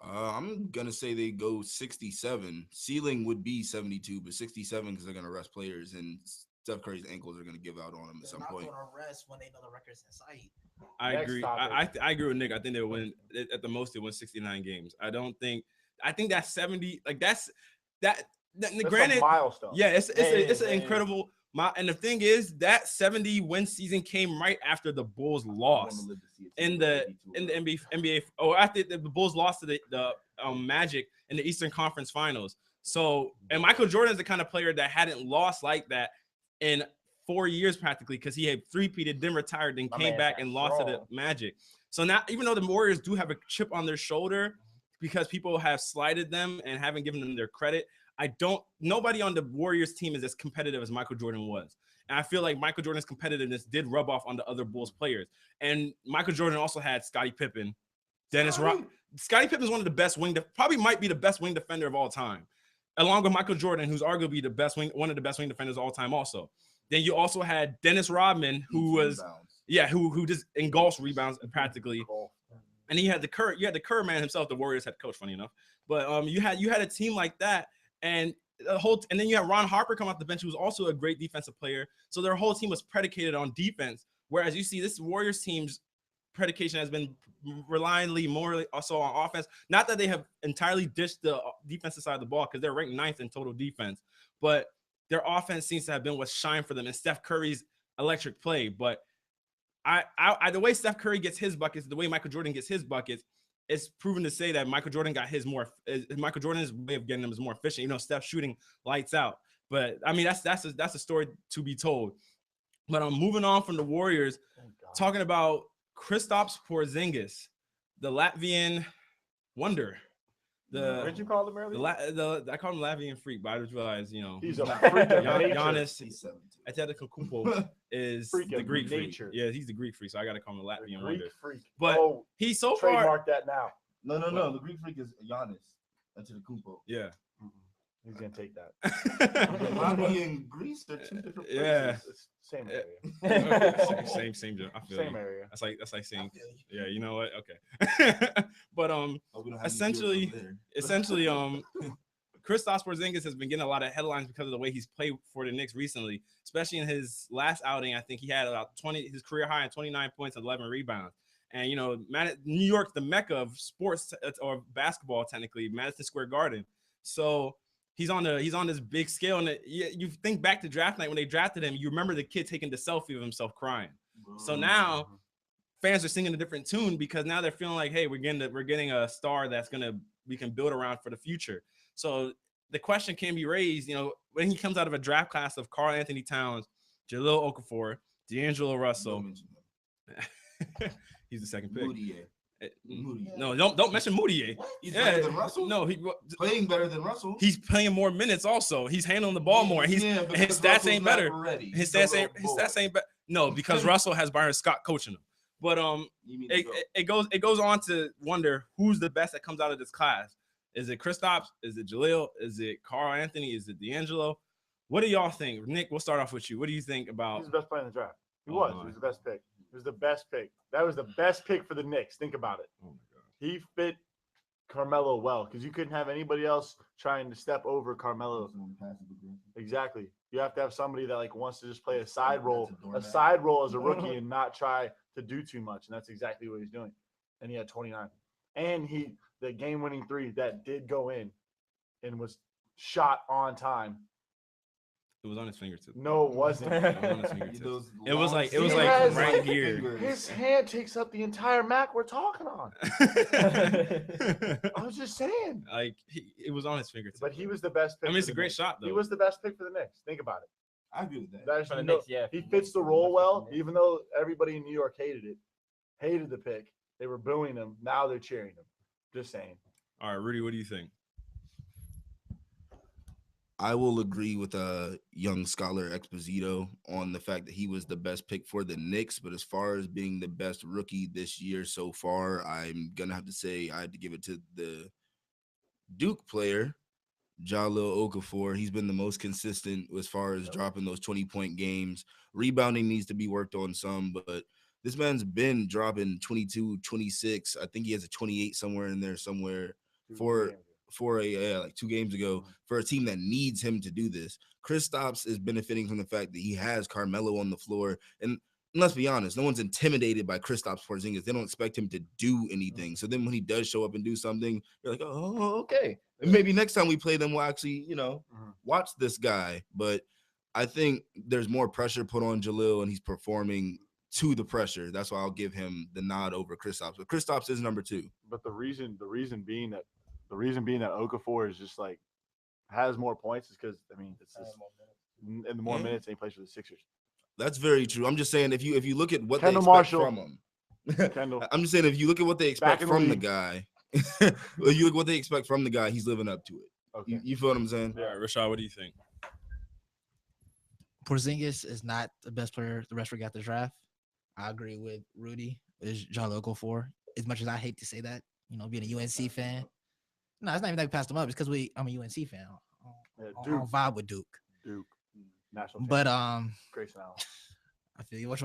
Speaker 5: I'm gonna say they go 67. Ceiling would be 72, but 67 because they're gonna rest players and Steph Curry's ankles are gonna give out on him at
Speaker 7: They're
Speaker 5: some
Speaker 7: not
Speaker 5: point.
Speaker 7: going to rest when they know the record's in sight.
Speaker 1: I
Speaker 2: Next
Speaker 1: agree.
Speaker 2: topic.
Speaker 1: I agree with Nick. I think they'll win at the most. They win 69 games. I think that's 70. Like that's.
Speaker 2: That's
Speaker 1: Granted,
Speaker 2: a milestone.
Speaker 1: yeah, it's an
Speaker 3: Yeah.
Speaker 1: incredible. And the thing is, that 70 win season came right after the Bulls lost in the NBA. Oh, after the Bulls lost to the Magic in the Eastern Conference Finals. So, and Michael Jordan is the kind of player that hadn't lost like that in 4 years practically because he had three-peated, then retired, then
Speaker 3: My
Speaker 1: came
Speaker 3: man
Speaker 1: back
Speaker 3: got
Speaker 1: and lost to the
Speaker 3: strong.
Speaker 1: Magic. So now, even though the Warriors do have a chip on their shoulder because people have slighted them and haven't given them their credit, nobody on the Warriors team is as competitive as Michael Jordan was. And I feel like Michael Jordan's competitiveness did rub off on the other Bulls players. And Michael Jordan also had Scottie Pippen, Dennis Rodman. Scottie Pippen is one of the best probably might be the best wing defender of all time, along with Michael Jordan, who's arguably one of the best wing defenders of all time also. Then you also had Dennis Rodman, who was, who just engulfs rebounds practically. And you had the Kerr man himself, the Warriors head coach, funny enough. But you had a team like that, and then you had Ron Harper come off the bench, who was also a great defensive player. So their whole team was predicated on defense. Whereas you see this Warriors team's predication has been reliantly more also on offense. Not that they have entirely dished the defensive side of the ball because they're ranked 9th in total defense, but their offense seems to have been what's shined for them and Steph Curry's electric play. But I the way Steph Curry gets his buckets, the way Michael Jordan gets his buckets, it's proven to say that Michael Jordan's way of getting them is more efficient. You know, Steph shooting lights out. But I mean, that's a story to be told. But I'm moving on from the Warriors, talking about Kristaps Porzingis, the Latvian wonder.
Speaker 2: What'd you call him earlier?
Speaker 1: I call him Latvian freak, but I just realized, you know,
Speaker 2: He's a freak of nature.
Speaker 1: Giannis Antetokounmpo is
Speaker 2: Freak
Speaker 1: the
Speaker 2: of
Speaker 1: Greek
Speaker 2: nature.
Speaker 1: freak. Yeah, he's the Greek freak, so I got to call him a Latvian
Speaker 2: Greek
Speaker 1: wonder.
Speaker 2: freak.
Speaker 1: But he's so far.
Speaker 2: Trademark that now.
Speaker 5: No. The Greek freak is Giannis Antetokounmpo.
Speaker 1: Yeah.
Speaker 2: He's gonna take that.
Speaker 5: Latvia and Greece are two different places.
Speaker 1: Yeah.
Speaker 2: It's same area.
Speaker 1: same. I feel
Speaker 2: Same
Speaker 1: you.
Speaker 2: area.
Speaker 1: That's like saying, yeah, you know what? Okay. But essentially, Kristaps Porzingis has been getting a lot of headlines because of the way he's played for the Knicks recently, especially in his last outing. I think he had about his career high in 29 points and 11 rebounds. And, you know, New York's the mecca of sports or basketball, technically, Madison Square Garden. So he's on this big scale. And you think back to draft night when they drafted him, you remember the kid taking the selfie of himself crying. So now fans are singing a different tune because now they're feeling like, hey, we're getting a star we can build around for the future. So the question can be raised, you know, when he comes out of a draft class of Karl Anthony Towns, Jahlil Okafor, D'Angelo Russell. He's the second pick.
Speaker 5: Moutier.
Speaker 1: No, don't mention Moutier.
Speaker 5: He's better than Russell.
Speaker 1: No,
Speaker 5: Playing better than Russell.
Speaker 1: He's playing more minutes also. He's handling the ball more. His stats ain't better. His stats ain't better. No, because Russell has Byron Scott coaching him. But it goes on to wonder who's the best that comes out of this class. Is it Kristaps? Is it Jahlil? Is it Karl Anthony? Is it D'Angelo? What do y'all think? Nick, we'll start off with you. What do you think about?
Speaker 2: He's the best player in the draft. He was the best pick. He was the best pick. That was the best pick for the Knicks. Think about it.
Speaker 1: Oh my God.
Speaker 2: He fit Carmelo well because you couldn't have anybody else trying to step over Carmelo. Exactly. You have to have somebody that wants to just play a side role as a rookie and not try to do too much. And that's exactly what he's doing. And he had 29. And the game-winning three that did go in and was shot on time.
Speaker 1: It was on his fingertips.
Speaker 2: No, it wasn't.
Speaker 1: It was like right here.
Speaker 2: His hand takes up the entire mat we're talking on. I was just saying.
Speaker 1: It was on his fingertips.
Speaker 2: But he was the best pick.
Speaker 1: I mean, it's a great shot, though.
Speaker 2: He was the best pick for the Knicks. Think about it.
Speaker 5: I agree with that.
Speaker 3: For the Knicks, yeah.
Speaker 2: He fits the role well, even though everybody in New York hated the pick. They were booing him. Now they're cheering him. Just saying.
Speaker 1: All right, Rudy, what do you think?
Speaker 5: I will agree with young scholar Exposito on the fact that he was the best pick for the Knicks. But as far as being the best rookie this year so far, I'm going to have to say I had to give it to the Duke player, Jahlil Okafor. He's been the most consistent as far as dropping those 20-point games. Rebounding needs to be worked on some, but this man's been dropping 22, 26. I think he has a 28 somewhere in there for 2 games ago for a team that needs him to do this. Kristaps is benefiting from the fact that he has Carmelo on the floor. And let's be honest, no one's intimidated by Kristaps Porzingis. They don't expect him to do anything. So then when he does show up and do something, you're like, oh, okay. And maybe next time we play them, we'll actually, watch this guy. But I think there's more pressure put on Jahlil, and he's performing to the pressure. That's why I'll give him the nod over Kristaps. But Kristaps is number 2.
Speaker 2: But the reason being that Okafor is just has more points is because it's just in the more minutes he plays for the Sixers.
Speaker 5: That's very true. I'm just saying if you look at what
Speaker 2: Kendall
Speaker 5: they expect
Speaker 2: Marshall.
Speaker 5: from him. I'm just saying if you look at what they expect from the guy, if you look at what they expect from the guy, he's living up to it.
Speaker 2: Okay.
Speaker 5: You feel what I'm saying?
Speaker 1: Yeah, Rashad, what do you think?
Speaker 4: Porzingis is not the best player the rest of got the draft. I agree with Rudy. Is Jahlil Okafor. As much as I hate to say that, being a UNC fan. No, it's not even that we passed him up. It's because I'm a UNC fan. I don't vibe with Duke.
Speaker 2: National.
Speaker 4: But
Speaker 2: Grayson Allen.
Speaker 4: I feel you. That's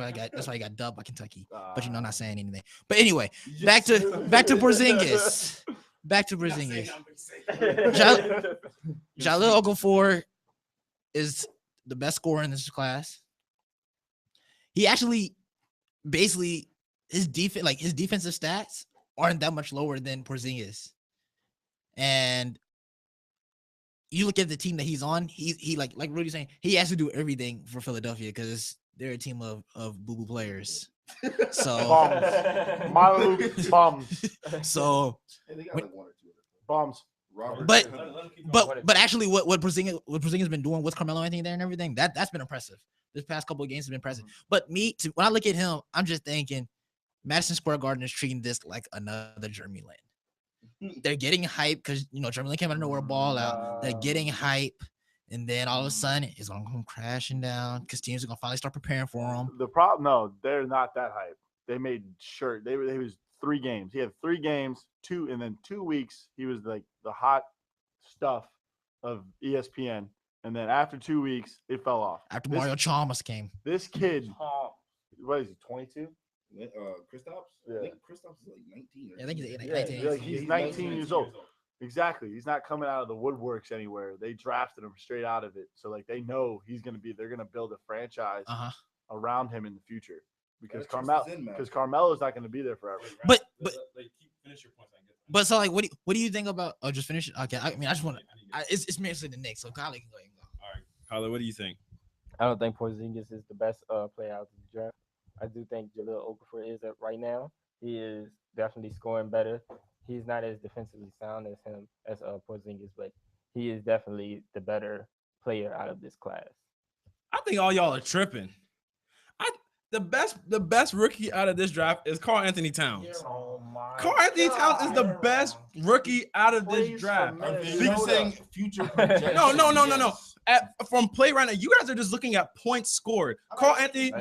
Speaker 4: why I got dubbed by Kentucky. But I'm not saying anything. But anyway, back to Porzingis. Jahlil Okafor is the best scorer in this class. He actually, basically, his defensive stats aren't that much lower than Porzingis. And you look at the team that he's on, he like Rudy's saying, he has to do everything for Philadelphia because they're a team of boo-boo players So,
Speaker 2: Bums. Maluke bums.
Speaker 4: so,
Speaker 5: Hey, they got
Speaker 4: Wait.
Speaker 5: like one or two.
Speaker 2: Bums.
Speaker 5: Robert.
Speaker 4: but actually, what Porzingis been doing with Carmelo Anthony there and everything, that's been impressive. This past couple of games have been impressive. But when I look at him, I'm just thinking, Madison Square Garden is treating this like another Jeremy Lin. They're getting hype because Jeremy Lin came out of nowhere, ball out. They're getting hype, and then all of a sudden it's gonna come crashing down because teams are gonna finally start preparing for him.
Speaker 2: The problem, no, they're not that hype. They made sure they was 3 games. He had 3 games, 2, and then 2 weeks he was like the hot stuff of ESPN, and then after 2 weeks it fell off.
Speaker 4: After Mario Chalmers came,
Speaker 2: This kid, what is he? 22?
Speaker 5: Kristaps?
Speaker 2: Yeah.
Speaker 5: I think Kristaps is like 19.
Speaker 4: I think he's 19.
Speaker 2: Yeah, he's 19 years old. Exactly. He's not coming out of the woodworks anywhere. They drafted him straight out of it. So like they know they're gonna build a franchise around him in the future. Because Carmelo's not gonna be there forever.
Speaker 4: But
Speaker 1: finish your points.
Speaker 4: But so like, what do you think about? Oh, just finish it. Okay, I just want to. It's mostly the Knicks, so Kylie can go ahead and go.
Speaker 1: All right, Kyler, what do you think?
Speaker 3: I don't think Porzingis is the best player out of the draft. I do think Jahlil Okafor is right now. He is definitely scoring better. He's not as defensively sound as Porzingis, but he is definitely the better player out of this class.
Speaker 1: I think all y'all are tripping. The best rookie out of this draft is Karl Anthony Towns.
Speaker 2: Oh my
Speaker 1: Karl Anthony Towns is the best rookie out of this draft.
Speaker 5: You're saying future projections.
Speaker 1: No. From play right now, you guys are just looking at points scored. Karl Anthony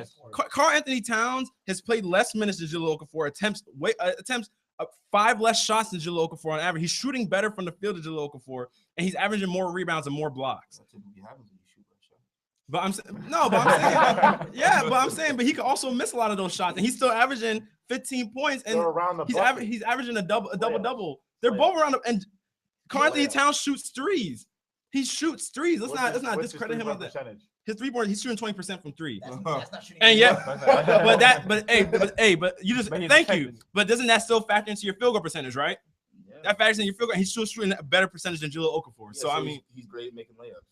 Speaker 1: Towns has played less minutes than Jahlil Okafor. Attempts 5 less shots than Jahlil Okafor on average. He's shooting better from the field than Jahlil Okafor, and he's averaging more rebounds and more blocks. But I'm saying, but he can also miss a lot of those shots, and he's still averaging 15 points, and he's averaging a double. They're both around and Karl Anthony Towns shoots threes. He shoots threes. Let's not discredit him on that. His 3-point, he's shooting 20% from 3.
Speaker 7: That's not shooting.
Speaker 1: And thank you. But doesn't that still factor into your field goal percentage, right?
Speaker 5: Yeah.
Speaker 1: That factors in your field goal. He's still shooting a better percentage than Jahlil Okafor.
Speaker 5: Yeah,
Speaker 1: so I mean,
Speaker 5: he's great at making layups.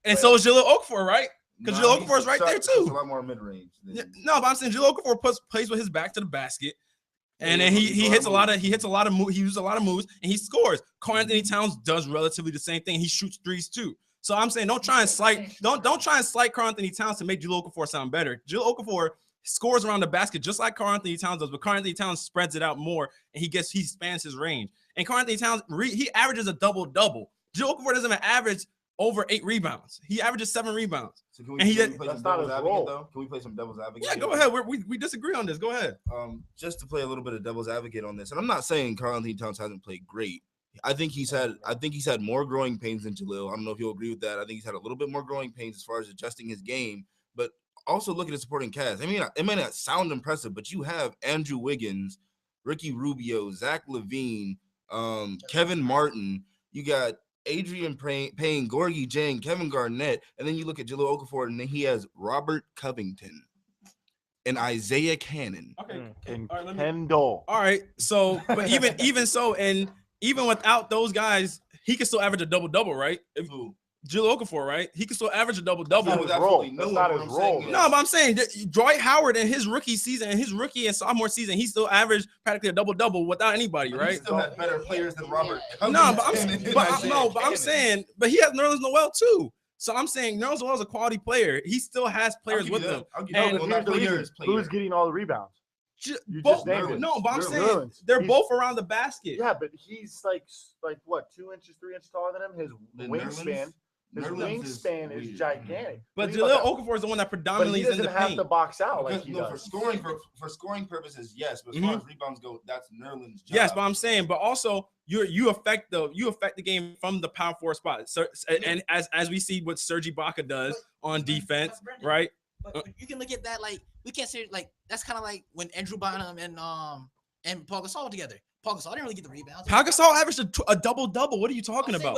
Speaker 1: And so is Jahlil Okafor, right? Because Jahlil Okafor is right there too.
Speaker 5: A lot more mid range.
Speaker 1: No, but I'm saying Jahlil Okafor plays with his back to the basket, and then he uses a lot of moves, and he scores. Karl Anthony Towns does relatively the same thing. He shoots threes too. So I'm saying don't try and slight Karl Anthony Towns to make Jahlil Okafor sound better. Jahlil Okafor scores around the basket just like Karl Anthony Towns does, but Karl Anthony Towns spreads it out more, and he spans his range. And Karl Anthony Towns he averages a double-double. Jahlil Okafor doesn't even average over 8 rebounds. He averages 7 rebounds.
Speaker 5: So can we play some devil's advocate though? Can we play some devil's advocate?
Speaker 1: Yeah, go ahead. We disagree on this. Go ahead.
Speaker 5: Just to play a little bit of devil's advocate on this, and I'm not saying Karl Anthony Towns hasn't played great. I think he's had more growing pains than Jahlil. I don't know if you'll agree with that. I think he's had a little bit more growing pains as far as adjusting his game, but also look at his supporting cast. I mean, it may not sound impressive, but you have Andrew Wiggins, Ricky Rubio, Zach LaVine, Kevin Martin. You got Adrian Payne, Gorgie Jang, Kevin Garnett, and then you look at Jahlil Okafor, and then he has Robert Covington and Isaiah Cannon.
Speaker 1: Okay.
Speaker 2: And
Speaker 1: All right,
Speaker 2: Kendall.
Speaker 1: All right. So, but even so, and even without those guys, he can still average a double-double, right? Jahlil Okafor, right? He can still average a double-double.
Speaker 2: That's not his role.
Speaker 1: No, but I'm saying Dwight Howard in his rookie season, in his rookie and sophomore season, he still averaged practically a double-double without anybody, right?
Speaker 5: He still had better players than Robert.
Speaker 1: No, but he has Nerlens Noel too. So I'm saying Nerlens Noel is a quality player. He still has players with him.
Speaker 2: Who's getting all the rebounds?
Speaker 1: But I'm saying they're both around the basket.
Speaker 2: Yeah, but he's like what, 2 inches, 3 inches taller than him. His wingspan is gigantic.
Speaker 1: But Jahlil Okafor is the one that predominantly is in the paint.
Speaker 2: He doesn't have to box out like he does.
Speaker 5: For scoring purposes, yes. But as far as rebounds go, that's Nerlens' job.
Speaker 1: Yes, but I'm saying, but also you affect the game from the power forward spot. So, and as we see what Serge Ibaka does on defense, right?
Speaker 7: But you can look at that like we can't say like that's kind of like when Andrew Bynum and Paul Gasol were together. Paul Gasol didn't really get the rebounds.
Speaker 1: Paul Gasol averaged a double-double. What are you talking about?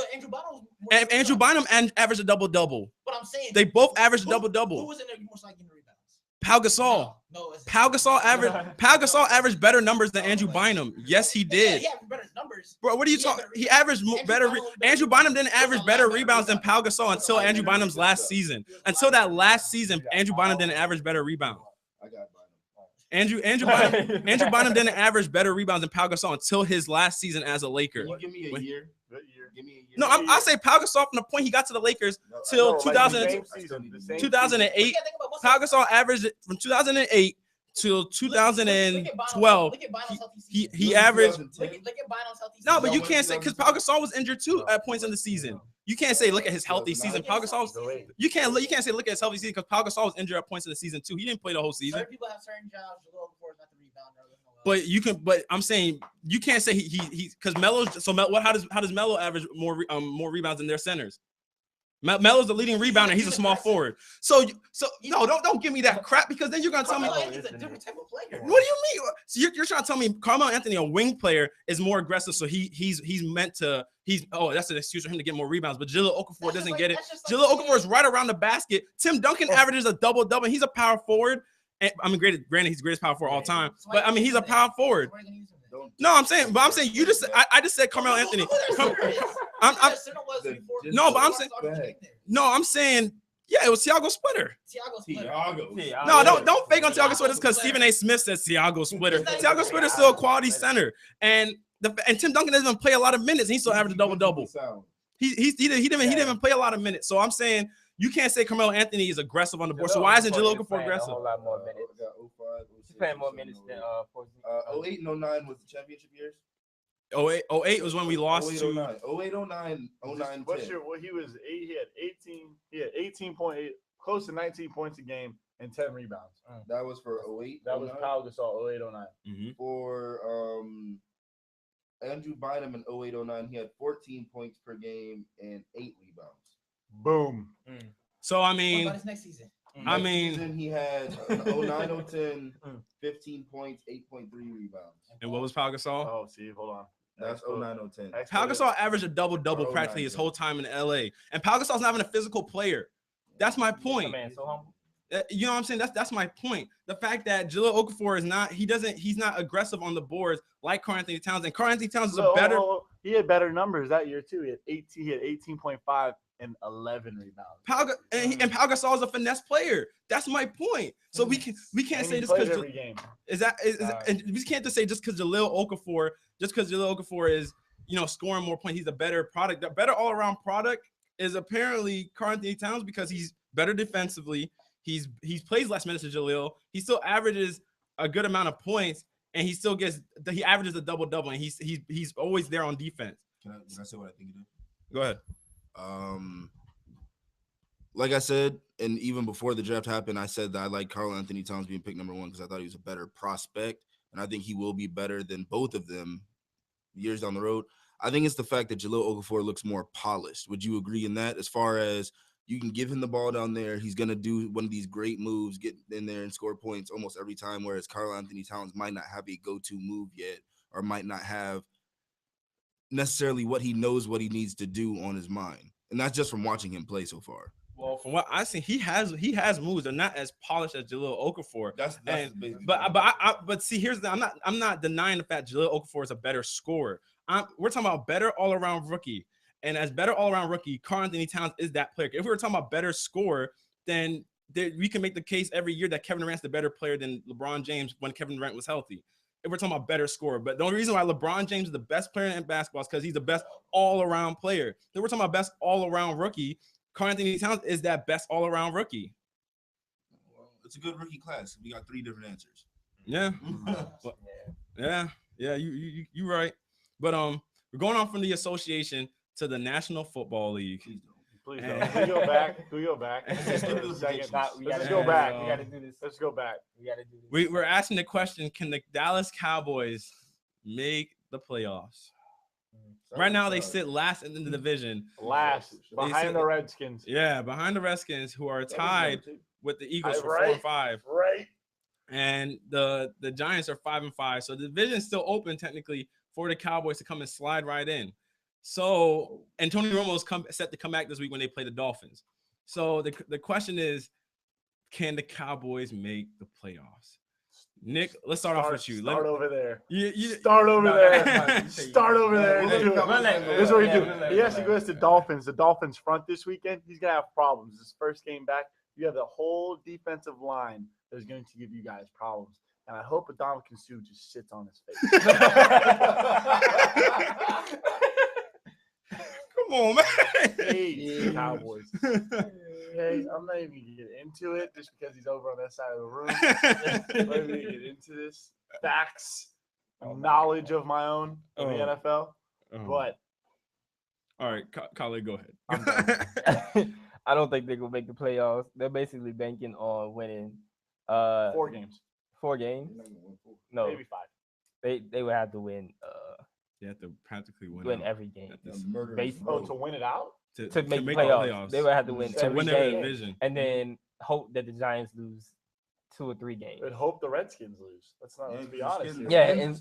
Speaker 1: Andrew Bynum averaged a double-double.
Speaker 7: But I'm saying
Speaker 1: they both averaged a double-double.
Speaker 7: Who was in there most likely getting the rebounds?
Speaker 1: Paul Gasol. Paul Gasol averaged better numbers than Andrew Bynum. Yes, he did.
Speaker 7: Yeah, he had better numbers.
Speaker 1: Bro, what are you talking? He averaged better. Andrew Bynum didn't average better rebounds than Paul Gasol until Andrew Bynum's last season. Until that last season, Andrew Bynum didn't average better rebounds.
Speaker 5: I got
Speaker 1: Andrew Bynum didn't average better rebounds than Pau Gasol until his last season as a Laker.
Speaker 5: Can you give me a year?
Speaker 2: Good year.
Speaker 5: Give me a year.
Speaker 1: No, I say Pau Gasol from the point he got to the Lakers till
Speaker 2: No,
Speaker 1: 2000,
Speaker 2: like the same season, the same
Speaker 1: 2008. Pau Gasol averaged from 2008 till 2012. He averaged.
Speaker 7: Look at Bynum's healthy
Speaker 1: No,
Speaker 7: season.
Speaker 1: but you can't say because Pau Gasol was injured too at points in the season. You can't say look at his healthy season. Pau Gasol. You can't say look at his healthy season because Pau Gasol was injured at points in the season too. He didn't play the whole season.
Speaker 7: Certain people have certain jobs. Jahlil Okafor is not the rebounder.
Speaker 1: But you can. But I'm saying you can't say he because Melo's. So Melo, how does Melo average more rebounds than their centers? Melo's the leading rebounder. He's a small forward. So no, don't give me that crap because then you're gonna tell me.
Speaker 7: Carmelo Anthony's a different type of player.
Speaker 1: What do you mean? So you're trying to tell me Carmelo Anthony, a wing player, is more aggressive. So he's meant to. That's an excuse for him to get more rebounds. But Jahlil Okafor doesn't get it. Jahlil Okafor is right around the basket. Tim Duncan averages a double-double. He's a power forward. And I mean, granted, he's the greatest power forward all time. But I mean, he's a power forward. No, I'm saying you just. I just said Carmelo Anthony. I'm saying. Yeah, it was Thiago Splitter. No, don't fake on Thiago Splitter because Stephen A. Smith says Thiago Splitter. Thiago Splitter is still a quality center, and Tim Duncan doesn't even play a lot of minutes. And he still averaged a double. He didn't even play a lot of minutes. So I'm saying you can't say Carmelo Anthony is aggressive on the board. So why isn't Jahlil Okafor aggressive?
Speaker 3: A whole lot more minutes. He's playing more minutes than
Speaker 5: 08 and 09 was the championship years.
Speaker 1: 08 was when we lost
Speaker 5: 08,
Speaker 1: to
Speaker 5: 09, 09,
Speaker 2: What's
Speaker 5: 10.
Speaker 2: your? Well, he had 18.8, close to 19 points a game and 10 rebounds.
Speaker 5: That was for 08.
Speaker 2: That was
Speaker 5: 09.
Speaker 2: Pau Gasol 08, 09.
Speaker 5: For Andrew Bynum in 08, 09, he had 14 points per game and 8 rebounds.
Speaker 2: Boom.
Speaker 1: So I
Speaker 7: What
Speaker 1: mean,
Speaker 7: about his next season?
Speaker 1: I
Speaker 5: Next
Speaker 1: mean,
Speaker 5: season, he had 09, 010, 15 points, 8.3 rebounds.
Speaker 1: and what was Pau Gasol?
Speaker 2: Oh, see, hold on.
Speaker 5: That's 09, 010.
Speaker 1: Pau Gasol averaged a double-double
Speaker 5: Or
Speaker 1: practically
Speaker 5: 09,
Speaker 1: his
Speaker 5: yeah.
Speaker 1: whole time in LA. And Pau Gasol's not even a physical player. That's my point.
Speaker 3: Man, so humble.
Speaker 1: You know what I'm saying? That's my point. The fact that Jahlil Okafor is not, he's not aggressive on the boards like Karl Anthony Towns. And Karl Anthony Towns is a better.
Speaker 2: He had better numbers that year too. He had 18.5 and 11 rebounds.
Speaker 1: And Pau Gasol is a finesse player. That's my point. So we can't say this because
Speaker 2: every game.
Speaker 1: And we can't just say just because Jahlil Okafor is scoring more points, he's a better product. The better all around product is apparently Karl Anthony Towns because he's better defensively. He plays less minutes than Jahlil. He still averages a good amount of points, and he averages a double-double, and he's always there on defense.
Speaker 5: Can I say what I think it is?
Speaker 1: Go ahead.
Speaker 5: Like I said, and even before the draft happened, I said that I like Karl Anthony Towns being picked number 1 because I thought he was a better prospect, and I think he will be better than both of them years down the road. I think it's the fact that Jahlil Okafor looks more polished. Would you agree in that? As far as you can give him the ball down there, he's going to do one of these great moves, get in there and score points almost every time, whereas Karl Anthony Towns might not have a go-to move yet or might not have necessarily what he knows what he needs to do on his mind. And that's just from watching him play so far.
Speaker 1: Well, from what I've seen, he has moves. They're not as polished as Jahlil Okafor. But see, here's the I'm not denying the fact Jahlil Okafor is a better scorer. We're talking about better all around rookie, and as better all around rookie, Karl Anthony Towns is that player. If we were talking about better scorer, then we can make the case every year that Kevin Durant's the better player than LeBron James when Kevin Durant was healthy. If we're talking about better scorer, but the only reason why LeBron James is the best player in basketball is because he's the best all around player. Then we're talking about best all around rookie. Karl Anthony Towns is that best all-around rookie.
Speaker 5: Well, it's a good rookie class. We got 3 different answers.
Speaker 1: Yeah. Yeah. You right. But we're going on from the association to the National Football League.
Speaker 2: Please don't. Can we go back? Let's go back.
Speaker 3: We got to do this.
Speaker 2: Let's go back.
Speaker 3: We got to do this.
Speaker 1: We're asking the question: can the Dallas Cowboys make the playoffs? Right now, they sit last in the division.
Speaker 2: Last, behind the Redskins.
Speaker 1: Yeah, behind the Redskins, who are tied with the Eagles for 4-5.
Speaker 2: Right.
Speaker 1: And the Giants are 5-5. So the division is still open technically for the Cowboys to come and slide right in. So, and Tony Romo's set to come back this week when they play the Dolphins. So the question is, can the Cowboys make the playoffs? Nick, let's start off with you.
Speaker 2: Start over there.
Speaker 1: Start over
Speaker 2: there. Start over there. This is what you do. He has to go to the Dolphins. The Dolphins front this weekend. He's going to have problems. His first game back, you have the whole defensive line that's going to give you guys problems. And I hope Ndamukong Suh just sits on his face.
Speaker 1: Come on, man.
Speaker 2: Hey, Cowboys. Hey, I'm not even going to get into it just because he's over on that side of the room. I'm not even going to get into this. Facts, knowledge of my own of the NFL. But
Speaker 1: all right, Khaled, go ahead.
Speaker 3: I'm done. I don't think they're gonna make the playoffs. They're basically banking on winning
Speaker 2: 4 games.
Speaker 3: 4 games? No,
Speaker 2: Maybe 5.
Speaker 3: they would have to win.
Speaker 1: They have to practically
Speaker 3: win every game. Basically,
Speaker 2: Oh, to win it out?
Speaker 3: To make playoffs, they would have to win every
Speaker 1: win their
Speaker 3: game,
Speaker 1: division,
Speaker 3: and then hope that the Giants lose 2 or 3 games.
Speaker 2: But hope the Redskins lose. Let's be honest here.
Speaker 3: Yeah, in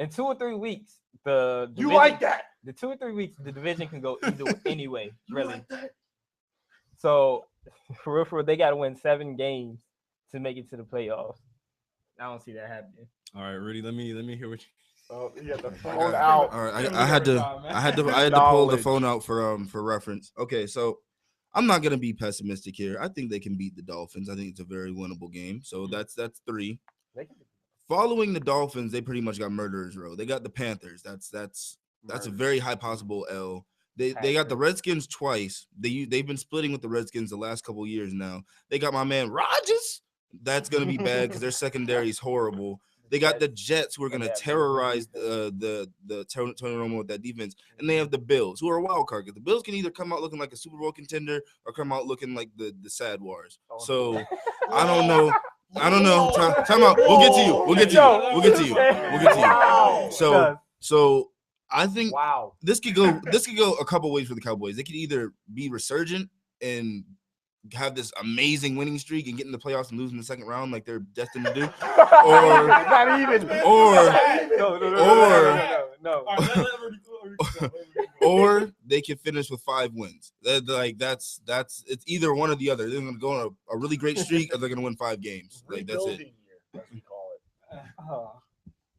Speaker 3: 2 or 3 weeks, the division,
Speaker 2: you like that?
Speaker 3: The 2 or 3 weeks, the division can go either anyway. Really. Like that? So for real, they got to win 7 games to make it to the playoffs. I don't see that happening.
Speaker 1: All right, Rudy, let me hear what you.
Speaker 2: Oh, you got the phone out.
Speaker 5: All right, I had to pull the phone out for reference. Okay, so I'm not gonna be pessimistic here. I think they can beat the Dolphins. I think it's a very winnable game. So that's 3. Following the Dolphins, they pretty much got murderers row. They got the Panthers. That's a very high possible L. They got the Redskins twice. They've been splitting with the Redskins the last couple of years now. They got my man Rodgers. That's gonna be bad because their secondary is horrible. They got the Jets who are gonna terrorize the Tony Romo with that defense, and they have the Bills who are a wild card. The Bills can either come out looking like a Super Bowl contender or come out looking like the Sad Wars. So I don't know. Time out. We'll get to you. So I think this could go a couple ways for the Cowboys. They could either be resurgent and have this amazing winning streak and get in the playoffs and lose in the second round like they're destined to do, or they can finish with 5 wins. That's it's either one or the other. They're gonna go on a really great streak or they're gonna win 5 games. Like that's it.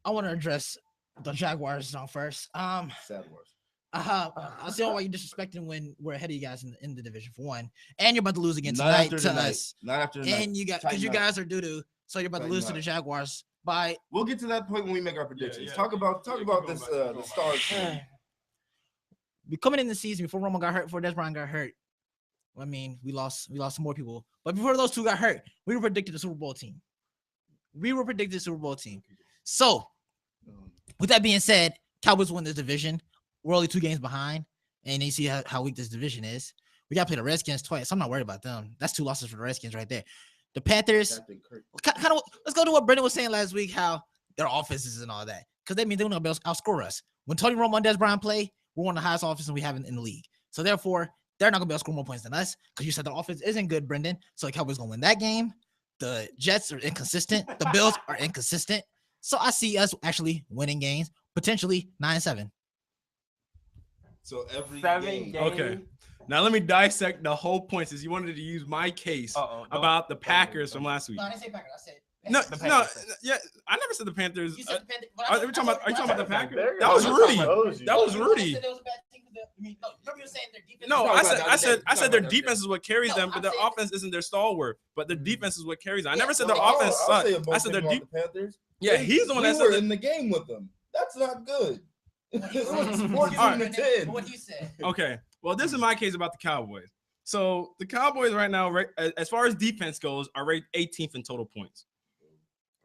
Speaker 7: I want to address the Jaguars on first.
Speaker 5: Sad Wars.
Speaker 7: I see why you're disrespecting when we're ahead of you guys in the division for one, and you're about to lose again tonight to us.
Speaker 5: Not after tonight.
Speaker 7: And you guys are doo-doo, so you're about to lose to the Jaguars.
Speaker 5: We'll get to that point when we make our predictions. Talk about this the stars.
Speaker 7: We coming in the season before Romo got hurt, before Des Bryant got hurt. I mean, we lost some more people, but before those two got hurt, we were predicted a Super Bowl team. So, with that being said, Cowboys win this division. We're only 2 games behind, and you see how weak this division is. We got to play the Redskins twice. So I'm not worried about them. That's 2 losses for the Redskins right there. The Panthers, kind of. Let's go to what Brendan was saying last week, how their offenses and all that, because they mean they're going to outscore us. When Tony Romo and Des Bryant play, we're one of the highest offenses we have in the league. So therefore, they're not going to be able to score more points than us because you said the offense isn't good, Brendan. So the Cowboys going to win that game. The Jets are inconsistent. The Bills are inconsistent. So I see us actually winning games, potentially 9-7.
Speaker 5: So every
Speaker 3: 7
Speaker 5: game.
Speaker 3: games.
Speaker 1: Okay. Now let me dissect the whole point since you wanted to use my case about the Packers from last week.
Speaker 7: No, I didn't say Packers. I said
Speaker 1: yeah, I never said the Panthers.
Speaker 7: You said the Panthers.
Speaker 1: Are you talking about the Packers? That was Rudy. No, I said their defense is what carries them, but their offense isn't their stalwart. But their defense is what carries them. I never said their offense sucked. I said their defense. Yeah, he's the one that said
Speaker 5: in the game with them. That's not good.
Speaker 7: What he said.
Speaker 1: Okay. Well, this is my case about the Cowboys. So the Cowboys right now, as far as defense goes, are ranked 18th in total points.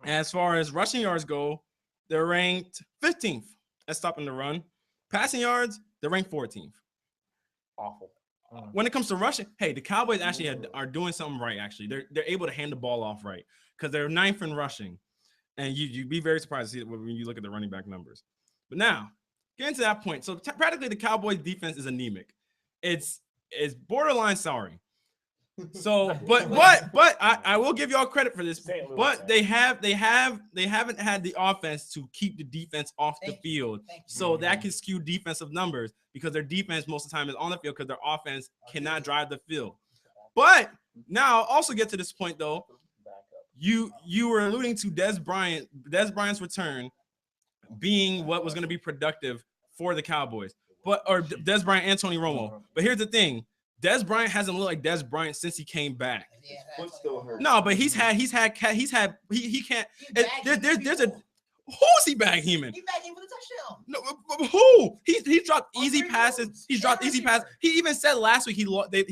Speaker 1: As far as rushing yards go, they're ranked 15th at stopping the run. Passing yards, they're ranked 14th.
Speaker 2: Awful.
Speaker 1: When it comes to rushing, hey, the Cowboys actually are doing something right. Actually, they're able to hand the ball off right because they're 9th in rushing, and you'd be very surprised to see it when you look at the running back numbers. But now, getting to that point, so practically the Cowboys defense is anemic. It's borderline sorry. So, but I will give y'all credit for this. But they haven't had the offense to keep the defense off the field. So that can skew defensive numbers because their defense most of the time is on the field because their offense cannot drive the field. But now I'll also get to this point though. You were alluding to Des Bryant's return being what was going to be productive for the Cowboys, or Des Bryant and Tony Romo. But here's the thing: Des Bryant hasn't looked like Des Bryant since he came back.
Speaker 7: Yeah,
Speaker 5: Foot still hurt.
Speaker 1: No, but he can't. He can't. There's a who's he bagging him in?
Speaker 7: He back in for the touchdown.
Speaker 1: No, who? He dropped
Speaker 7: On
Speaker 1: easy
Speaker 7: 3
Speaker 1: passes.
Speaker 7: moves.
Speaker 1: He dropped
Speaker 7: Yeah,
Speaker 1: easy passes. He even said last week he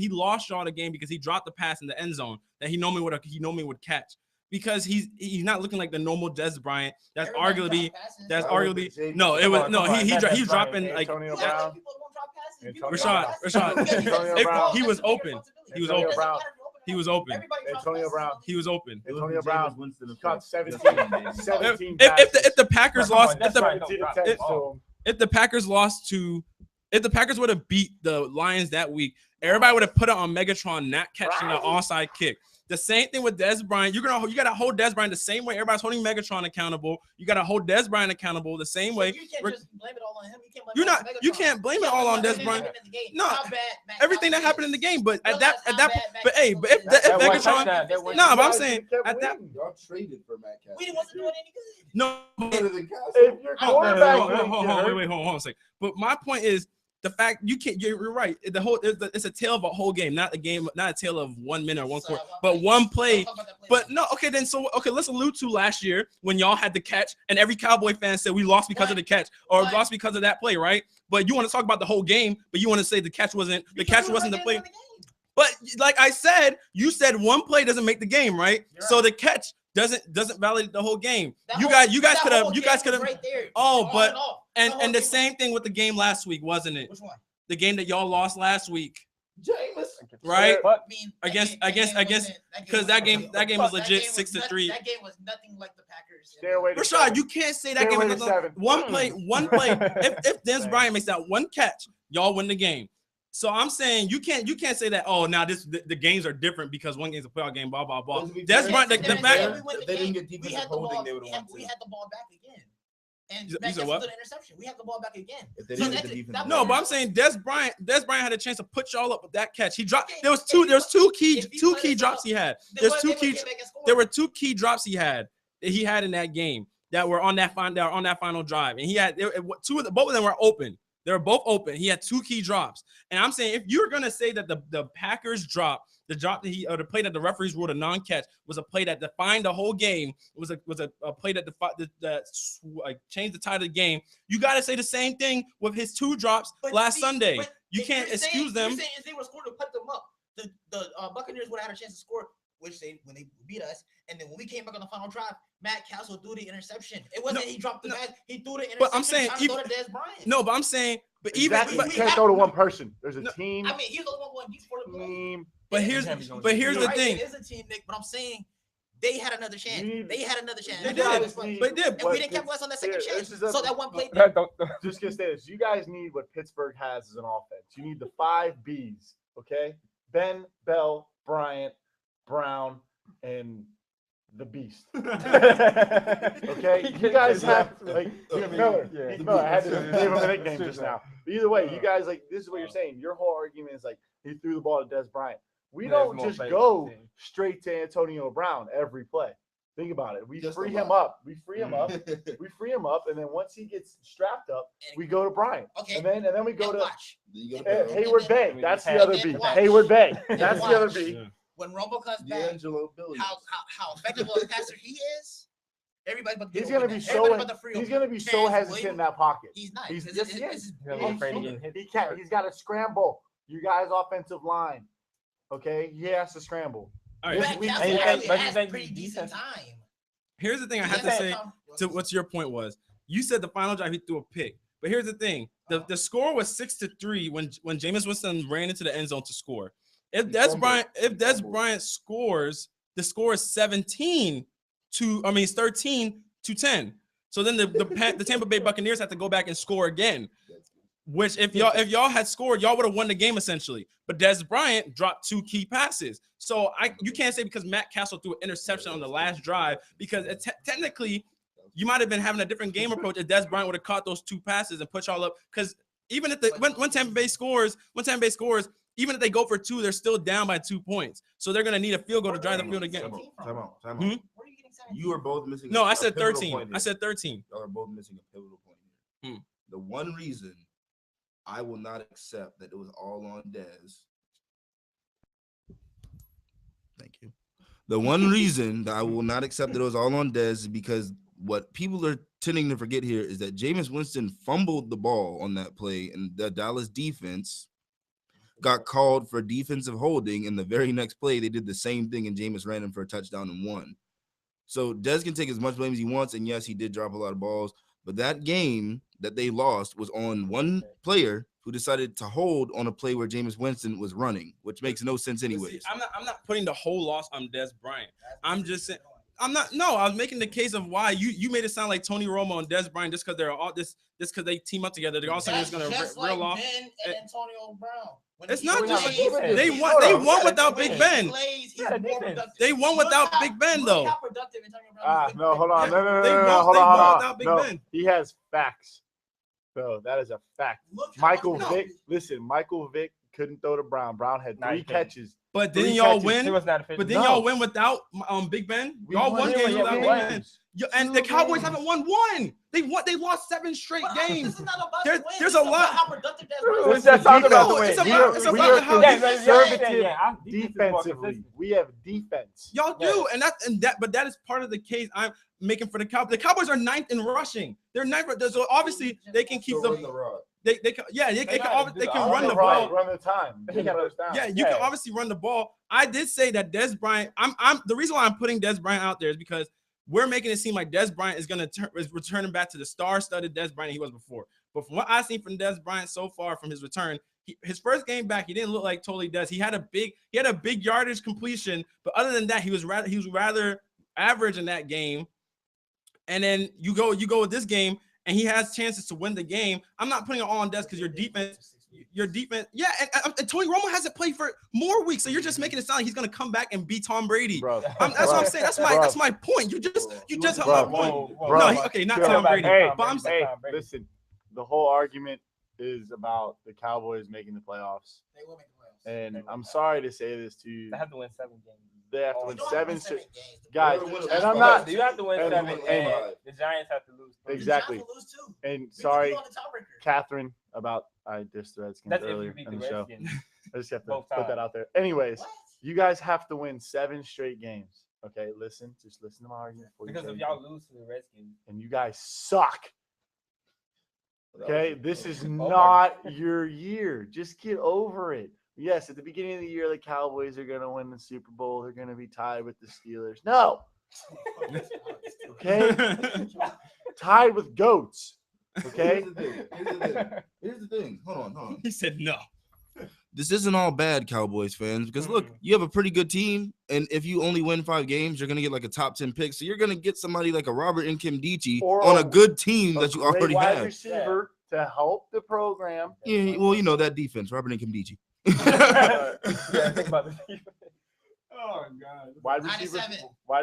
Speaker 1: lost y'all the game because he dropped the pass in the end zone that he normally would catch because he's not looking like the normal Des Bryant. That's
Speaker 7: Everybody
Speaker 1: arguably
Speaker 7: drop passes.
Speaker 1: no. It was no. He's
Speaker 2: Des
Speaker 1: dropping
Speaker 2: Bryant,
Speaker 1: like
Speaker 2: Antonio
Speaker 7: You act like
Speaker 2: Brown.
Speaker 7: people don't drop passes.
Speaker 2: Antonio
Speaker 7: People drop
Speaker 1: Rashad,
Speaker 7: passes.
Speaker 1: Rashad.
Speaker 7: Because
Speaker 2: Antonio
Speaker 7: it's
Speaker 2: Brown.
Speaker 1: He was
Speaker 7: that's their
Speaker 1: open.
Speaker 7: responsibility.
Speaker 1: He was
Speaker 7: It
Speaker 1: open.
Speaker 7: doesn't
Speaker 2: Brown.
Speaker 7: matter if you're open or
Speaker 1: He
Speaker 7: not.
Speaker 1: was open.
Speaker 7: Everybody drops
Speaker 2: Antonio
Speaker 7: passes.
Speaker 2: Brown.
Speaker 1: He was open.
Speaker 2: Antonio Brown
Speaker 5: Winston
Speaker 2: caught 17
Speaker 1: If
Speaker 2: passes.
Speaker 1: the Packers
Speaker 3: Come on,
Speaker 1: lost,
Speaker 3: that's right. Don't drop the ball.
Speaker 1: if the Packers would have beat the Lions that week, everybody would have put it on Megatron not catching the onside kick. The same thing with Des Bryant. You gotta hold Des Bryant the same way everybody's holding Megatron accountable. You gotta hold Des Bryant accountable the same way.
Speaker 7: You can't just blame it all on him. You can't blame
Speaker 1: You're
Speaker 7: it on
Speaker 1: not. You
Speaker 7: Megatron.
Speaker 1: can't blame it
Speaker 7: Yeah,
Speaker 1: all on
Speaker 7: everything
Speaker 1: Des
Speaker 7: that
Speaker 1: Bryant.
Speaker 7: happened in the game.
Speaker 1: No,
Speaker 7: How bad Matt
Speaker 1: everything that
Speaker 7: Johnson
Speaker 1: happened in the
Speaker 7: is.
Speaker 1: game, but at
Speaker 7: Realize
Speaker 1: that
Speaker 7: how
Speaker 1: point,
Speaker 7: bad Matt
Speaker 1: but hey,
Speaker 7: Johnson
Speaker 1: but if
Speaker 7: is.
Speaker 1: Megatron,
Speaker 3: That
Speaker 1: but I'm
Speaker 2: You
Speaker 1: saying
Speaker 2: guys
Speaker 1: at that,
Speaker 2: winning.
Speaker 5: Y'all traded for Matt Castle.
Speaker 7: We wasn't doing any good.
Speaker 1: no.
Speaker 5: Better than Castle.
Speaker 2: If your
Speaker 1: Hold on,
Speaker 2: quarterback
Speaker 1: hold on a second. But my point is the fact you can't. You're right. It's a tale of a whole game, not a game, not a tale of 1 minute or one quarter, but one play. But no, okay, then let's allude to last year when y'all had the catch, and every Cowboy fan said we lost because of the catch or lost because of that play, right? But you want to talk about the whole game, but you want to say the catch wasn't the play. But like I said, you said one play doesn't make the game, right? So the catch doesn't validate the whole game. You guys could have
Speaker 7: right there.
Speaker 1: Oh,
Speaker 7: On
Speaker 1: but
Speaker 7: and off.
Speaker 1: and
Speaker 7: whole
Speaker 1: the
Speaker 7: game
Speaker 1: same thing with the game last week, wasn't it?
Speaker 7: Which one?
Speaker 1: The game that y'all lost last week,
Speaker 5: Jameis.
Speaker 1: right?
Speaker 3: But
Speaker 7: I mean,
Speaker 1: Against-
Speaker 7: that game
Speaker 1: because that game was legit 6-3.
Speaker 7: That game was nothing like the Packers.
Speaker 2: Stairway to
Speaker 1: Rashad,
Speaker 2: seven.
Speaker 1: you can't say that
Speaker 2: Stairway
Speaker 1: game
Speaker 2: to
Speaker 1: was
Speaker 2: seven.
Speaker 1: one play. If Des
Speaker 2: Same.
Speaker 1: Bryant makes that one catch, y'all win the game. So I'm saying you can't say that. Oh, now the games are different because one game's a playoff game. Blah blah blah.
Speaker 5: Let's be
Speaker 1: Des
Speaker 5: fair.
Speaker 1: Bryant, the
Speaker 7: If
Speaker 1: fact
Speaker 5: they didn't get defensive
Speaker 7: we had the
Speaker 5: holding,
Speaker 7: ball,
Speaker 5: they would've won
Speaker 7: we
Speaker 5: too.
Speaker 7: had the ball back again. And
Speaker 1: You
Speaker 7: Matt
Speaker 1: said
Speaker 7: Castle
Speaker 1: what?
Speaker 7: did an interception. We had the ball back again.
Speaker 5: If they
Speaker 7: So
Speaker 5: didn't get
Speaker 7: that's
Speaker 5: the
Speaker 7: it.
Speaker 5: defensive
Speaker 1: no, but I'm saying Des Bryant had a chance to put y'all up with that catch. He dropped. There was two key drops he had. There were two key drops he had in that game that were on that final drive, and he had both of them were open. They were both open. He had two key drops, and I'm saying if you're gonna say that the Packers drop the play that the referees ruled a non-catch was a play that defined the whole game, it was a play that changed the tide of the game. You got to say the same thing with his two drops last Sunday. You can't excuse them.
Speaker 7: You're saying if they were scored to put them up, the Buccaneers would have had a chance to score, which when they beat us, and then when we came back on the final drive, Matt Castle threw the interception. It wasn't he dropped the pass; he threw the interception.
Speaker 1: But I'm saying
Speaker 7: trying to go to Des Bryant.
Speaker 1: No, but I'm saying, but even
Speaker 2: Exactly.
Speaker 1: but,
Speaker 2: You can't throw to one person. There's a team.
Speaker 7: I mean, he's the only one going deep for the play.
Speaker 2: Team.
Speaker 1: but here's
Speaker 7: You're
Speaker 1: the
Speaker 7: right,
Speaker 1: thing.
Speaker 7: It is a team, Nick, but I'm saying they had another chance. They had another chance.
Speaker 1: They
Speaker 7: And
Speaker 1: did. They did.
Speaker 7: we didn't capitalize on that second chance.
Speaker 2: This is
Speaker 7: So that one play.
Speaker 2: Just gonna say this: you guys need what Pittsburgh has as an offense. You need the 5 Bs. Okay, Ben, Bell, Bryant, Brown, and the Beast. Okay, you guys have Miller. Miller. I had to give him a nickname just now. But either way, you guys this is what you're saying. Your whole argument is he threw the ball to Des Bryant. We don't just go straight to Antonio Brown every play. Think about it. We free him up. We free him up, and then once he gets strapped up, we go to Bryant.
Speaker 7: Okay.
Speaker 2: And then we go to
Speaker 7: watch.
Speaker 2: Hayward Bay. That's the other B.
Speaker 7: Watch.
Speaker 2: Hayward Bay. That's
Speaker 7: Watch.
Speaker 2: the other B.
Speaker 1: Yeah.
Speaker 7: When Romo comes back,
Speaker 5: D'Angelo Billy.
Speaker 7: how effective of a passer he is, everybody but
Speaker 2: He's gonna be so hesitant in that pocket.
Speaker 7: He's not.
Speaker 2: He's
Speaker 7: It's-
Speaker 2: just
Speaker 7: it's-
Speaker 2: he can't. He's got to scramble. You guys, offensive line. Okay, he has to scramble.
Speaker 1: All right.
Speaker 7: Matt
Speaker 2: we-
Speaker 7: Castle
Speaker 3: and you
Speaker 7: actually
Speaker 3: think-
Speaker 7: has
Speaker 3: but you
Speaker 7: pretty
Speaker 3: think
Speaker 7: decent
Speaker 3: defense-
Speaker 7: time.
Speaker 1: Here's the thing I have to say to what's your point was. You said the final drive he threw a pick, but here's the thing: the score was 6-3 when Jameis Winston ran into the end zone to score. If Des Bryant scores, the score is 13-10. So then the Tampa Bay Buccaneers have to go back and score again. Which if y'all had scored, y'all would have won the game essentially. But Des Bryant dropped 2 key passes. So you can't say because Matt Castle threw an interception on the last drive because technically you might have been having a different game approach if Des Bryant would have caught those 2 passes and put y'all up. Because even if when Tampa Bay scores, even if they go for 2, they're still down by 2 points. So they're gonna need a field goal to drive the field again.
Speaker 5: Time out.
Speaker 7: Where are you getting 17?
Speaker 5: You are both missing.
Speaker 1: No, I
Speaker 5: a
Speaker 1: said
Speaker 5: pivotal
Speaker 1: 13.
Speaker 5: point here.
Speaker 1: I said 13.
Speaker 5: Y'all are both missing a pivotal point here.
Speaker 1: Hmm.
Speaker 5: The one reason I will not accept that it was all on Dez Thank you. The one reason that I will not accept that it was all on Dez is because what people are tending to forget here is that Jameis Winston fumbled the ball on that play, and the Dallas defense got called for defensive holding. And the very next play, they did the same thing, and Jameis ran him for a touchdown and won. So Dez can take as much blame as he wants, and yes, he did drop a lot of balls. But that game that they lost was on one player who decided to hold on a play where Jameis Winston was running, which makes no sense anyways.
Speaker 1: See, I'm not putting the whole loss on Dez Bryant. I'm just saying I was making the case of why you made it sound like Tony Romo and Dez Bryant just because they're all just because they team up together. They're all saying it's gonna reel off.
Speaker 7: Ben and Antonio Brown.
Speaker 1: It's not just they won without Big Ben. They won without Big Ben though.
Speaker 2: No, hold on. No,
Speaker 1: They won without Big Ben.
Speaker 2: He has facts. Bro, that is a fact. Michael Vick couldn't throw to Brown. Brown had 3 catches.
Speaker 1: But didn't y'all win?
Speaker 3: He was not
Speaker 1: But didn't y'all win without Big Ben? Y'all won games without Big Ben. And the Cowboys haven't won one. They lost 7 straight games. There's a lot.
Speaker 2: It's about how defensively. We have defense.
Speaker 1: Y'all do, but that is part of the case I'm making for the Cowboys. The Cowboys are 9th in rushing. They're 9th. So obviously they can keep the run. They can run the ball.
Speaker 2: Run the time.
Speaker 1: Yeah, you can obviously run the ball. I did say that Dez Bryant. I'm the reason why I'm putting Dez Bryant out there is because we're making it seem like Dez Bryant is returning back to the star-studded Dez Bryant he was before. But from what I've seen from Dez Bryant so far from his return, his first game back, he didn't look like totally Dez. He had a big yardage completion, but other than that, he was rather average in that game. And then you go with this game, and he has chances to win the game. I'm not putting it all on Dez because your defense, yeah. And Tony Romo hasn't played for more weeks, so you're just making it sound like he's gonna come back and beat Tom Brady. That's what I'm saying. That's my point. You just have my point. Not Tom Brady. But I'm saying,
Speaker 2: listen, the whole argument is about the Cowboys making the playoffs. They will make the playoffs. And I'm sorry to say this to you.
Speaker 3: They have to win 7 games.
Speaker 2: They have to win 7 guys. And I'm not.
Speaker 3: You have to win 7 games. The Giants have to lose.
Speaker 2: Exactly. And sorry, Catherine, about I dissed the Redskins earlier in the show. I just have to put that out there. Anyways, you guys have to win 7 straight games. Okay, just listen to my argument.
Speaker 3: Because if y'all lose to the Redskins,
Speaker 2: and you guys suck. Okay, this is not your year. Just get over it. Yes, at the beginning of the year, the Cowboys are going to win the Super Bowl. They're going to be tied with the Steelers. No. Okay? Tied with goats. Okay?
Speaker 5: Here's the thing. Hold on.
Speaker 1: He said no.
Speaker 5: This isn't all bad, Cowboys fans, because look, you have a pretty good team, and if you only win 5 games, you're going to get like a top 10 pick. So you're going to get somebody like a Robert Nkemdiche on a good team that you already have.
Speaker 2: Receiver to help the program.
Speaker 5: Yeah, well, you know that defense, Robert Nkemdiche.
Speaker 3: Think about the defense.
Speaker 1: Oh God.
Speaker 2: Wide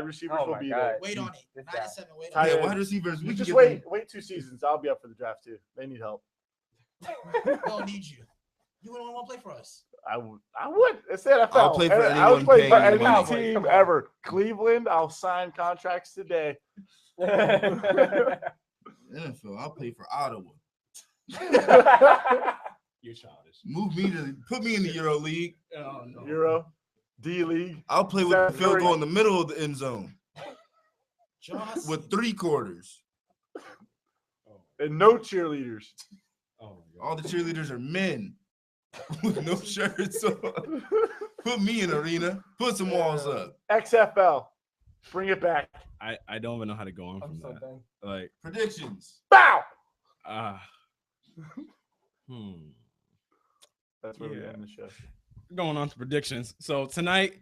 Speaker 2: receivers will be there.
Speaker 7: Wait on it. 97. Wait
Speaker 5: on
Speaker 7: it.
Speaker 5: Yeah, wide receivers.
Speaker 2: We just wait 2 seasons. I'll be up for the draft too. They need help.
Speaker 7: We don't need you. You wouldn't want to play for us.
Speaker 2: I would. It's NFL.
Speaker 5: I'll play for anyone.
Speaker 2: I would play for
Speaker 5: any
Speaker 2: team ever. Cleveland, I'll sign contracts today.
Speaker 5: NFL, I'll play for Ottawa.
Speaker 1: You're childish.
Speaker 5: Put me in the Euro League.
Speaker 1: Oh, no.
Speaker 2: Euro, D League.
Speaker 5: I'll play with the field goal in the middle of the end zone. With 3 quarters.
Speaker 2: And no cheerleaders.
Speaker 1: Oh,
Speaker 5: all the cheerleaders are men with no shirts on. Put me in arena. Put some walls up.
Speaker 2: XFL. Bring it back.
Speaker 1: I don't even know how to go on from that.
Speaker 3: Done.
Speaker 1: Like
Speaker 5: predictions.
Speaker 2: Bow. That's where we end the show.
Speaker 1: Going on to predictions. So tonight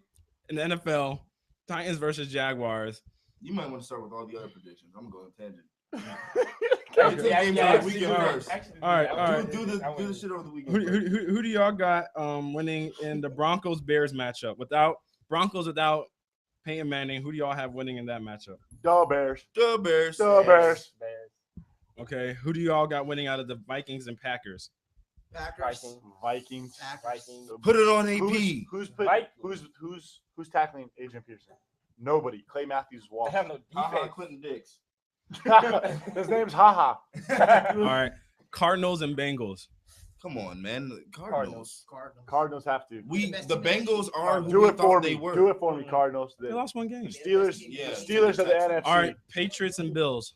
Speaker 1: in the NFL, Titans versus Jaguars.
Speaker 5: You might want to start with all the other predictions. I'm gonna go on tangent.
Speaker 1: All right.
Speaker 5: Do the shit over the weekend.
Speaker 1: Who do y'all got winning in the Broncos-Bears matchup? Without Peyton Manning, who do y'all have winning in that matchup?
Speaker 2: The Bears.
Speaker 1: Okay. Who do y'all got winning out of the Vikings and Packers?
Speaker 2: Vikings.
Speaker 5: Put it on AP.
Speaker 2: Who's tackling Adrian Peterson? Nobody. Clay Matthews walked.
Speaker 3: They have no defense.
Speaker 5: Clinton Dix.
Speaker 2: His name's Haha.
Speaker 1: All right. Cardinals and Bengals.
Speaker 5: Come on, man. The Cardinals.
Speaker 2: Cardinals have to.
Speaker 5: The Bengals are who
Speaker 2: Do
Speaker 5: we
Speaker 2: it for
Speaker 5: thought
Speaker 2: me.
Speaker 5: they were.
Speaker 2: Do it for me, Cardinals.
Speaker 1: They lost one game.
Speaker 2: Steelers.
Speaker 5: Yeah.
Speaker 2: The Steelers of the NFC.
Speaker 1: All right, Patriots and Bills.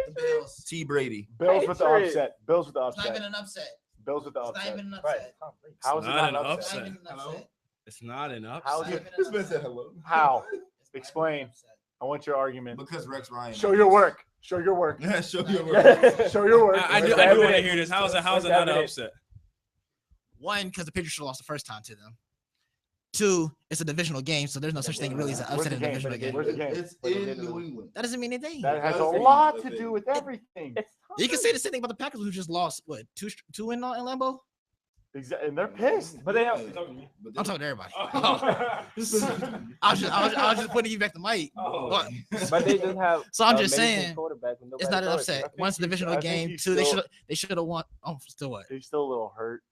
Speaker 7: The Bills.
Speaker 5: T. Brady.
Speaker 2: Bills with the
Speaker 3: Patriots.
Speaker 2: upset. Bills with the
Speaker 7: It's not
Speaker 2: upset.
Speaker 7: even an upset.
Speaker 2: Bills with the
Speaker 7: It's not
Speaker 2: upset.
Speaker 7: even an
Speaker 3: Right.
Speaker 7: upset.
Speaker 2: How is it not an
Speaker 7: It's
Speaker 2: upset?
Speaker 7: not even an upset.
Speaker 1: It's not an
Speaker 2: How
Speaker 1: upset.
Speaker 2: is it?
Speaker 7: This man said
Speaker 5: hello.
Speaker 2: How?
Speaker 7: It's not even
Speaker 2: Explain.
Speaker 7: an upset.
Speaker 2: I want your argument.
Speaker 5: Because Rex Ryan.
Speaker 2: Show your work. Show your work.
Speaker 5: Yeah, show your
Speaker 2: work.
Speaker 5: work.
Speaker 2: Show your work.
Speaker 1: I do
Speaker 2: Where's
Speaker 1: want
Speaker 2: the
Speaker 1: to
Speaker 2: evidence?
Speaker 1: hear this. How is it not an
Speaker 3: evidence?
Speaker 1: upset?
Speaker 7: One, because the Patriots should have lost the first time to them. Two, it's a divisional game, so there's no such thing really as an
Speaker 2: Where's
Speaker 7: upset
Speaker 2: the
Speaker 7: in a
Speaker 2: game?
Speaker 7: divisional game.
Speaker 2: Where's the game?
Speaker 5: It's in New England.
Speaker 7: That doesn't mean anything.
Speaker 2: That has a
Speaker 5: That's
Speaker 2: lot
Speaker 5: the
Speaker 2: to
Speaker 5: thing.
Speaker 2: do with everything.
Speaker 7: You can say the same thing about the Packers who just lost what two in Lambeau.
Speaker 2: Exactly. And they're pissed.
Speaker 3: But they have.
Speaker 7: I'm talking to everybody.
Speaker 1: Oh.
Speaker 7: I was just putting you back to Mike.
Speaker 1: Oh.
Speaker 3: But they just have.
Speaker 7: So I'm just
Speaker 3: amazing
Speaker 7: saying,
Speaker 3: quarterback with
Speaker 7: it's
Speaker 3: nobody
Speaker 7: not an
Speaker 3: throws it.
Speaker 7: upset.
Speaker 2: I think
Speaker 7: One, it's a
Speaker 2: he's-
Speaker 7: divisional
Speaker 2: I think
Speaker 7: game.
Speaker 2: he's
Speaker 7: Two,
Speaker 2: still-
Speaker 7: they should have won. Oh, still what?
Speaker 2: He's still a little hurt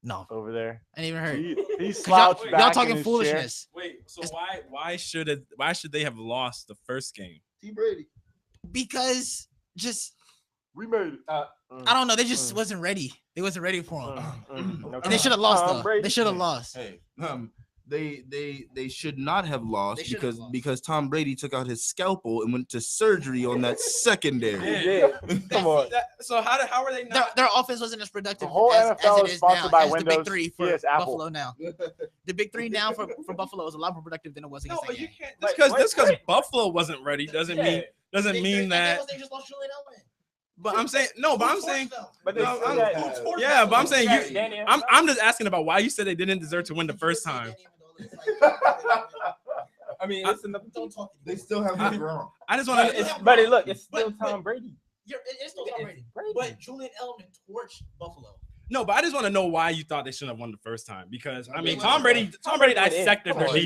Speaker 7: No,
Speaker 2: over there.
Speaker 7: I ain't even heard.
Speaker 2: He's
Speaker 7: 'Cause y'all,
Speaker 2: slouched
Speaker 7: y'all
Speaker 2: back in
Speaker 7: talking
Speaker 2: his
Speaker 7: foolishness
Speaker 1: Wait, so
Speaker 7: It's-
Speaker 1: why should they have lost the first game?
Speaker 5: T. Brady.
Speaker 7: because just
Speaker 2: chair. We made it.
Speaker 7: I don't know. They just wasn't ready. They wasn't ready for him.
Speaker 3: No
Speaker 7: And they should have lost
Speaker 3: Tom
Speaker 7: though.
Speaker 3: Brady.
Speaker 7: They should have lost.
Speaker 5: Hey, they should not have lost
Speaker 7: They should have
Speaker 5: because
Speaker 7: lost.
Speaker 5: Tom Brady took out his scalpel and went to surgery on that secondary.
Speaker 3: Yeah. Come on.
Speaker 1: So how are they not?
Speaker 7: Their offense wasn't as productive
Speaker 2: The whole
Speaker 7: as
Speaker 2: NFL
Speaker 7: it
Speaker 2: is
Speaker 7: is
Speaker 2: sponsored
Speaker 7: now.
Speaker 2: by
Speaker 7: As the
Speaker 2: Windows.
Speaker 7: big three for
Speaker 2: Yes, Apple.
Speaker 7: Buffalo now. The big three now for Buffalo is a lot more productive than it was
Speaker 1: No,
Speaker 7: against
Speaker 1: but
Speaker 7: that
Speaker 1: you
Speaker 7: game.
Speaker 1: can't.
Speaker 3: Wait,
Speaker 1: Just because
Speaker 3: wait.
Speaker 1: Buffalo wasn't ready doesn't mean that.
Speaker 7: They just lost Julian Edelman.
Speaker 1: But I'm saying no. But I'm saying
Speaker 3: But they
Speaker 1: No,
Speaker 3: still
Speaker 1: I'm-
Speaker 3: got-
Speaker 1: yeah. But I'm saying
Speaker 3: got
Speaker 1: you.
Speaker 3: Danny
Speaker 1: I'm just asking about why you said they didn't deserve to win the first time.
Speaker 3: I mean, it's enough.
Speaker 7: Don't talk.
Speaker 5: They still have him wrong.
Speaker 1: I just want to.
Speaker 3: But look, it's still
Speaker 7: But-
Speaker 3: Tom Brady.
Speaker 7: It's still Tom Brady.
Speaker 3: Brady.
Speaker 7: But Julian Edelman torched Buffalo.
Speaker 1: No, but I just want to know why you thought they shouldn't have won the first time because I mean
Speaker 7: They
Speaker 1: Tom
Speaker 7: would've-
Speaker 1: Brady dissected their
Speaker 3: Come on,
Speaker 1: defense.
Speaker 5: He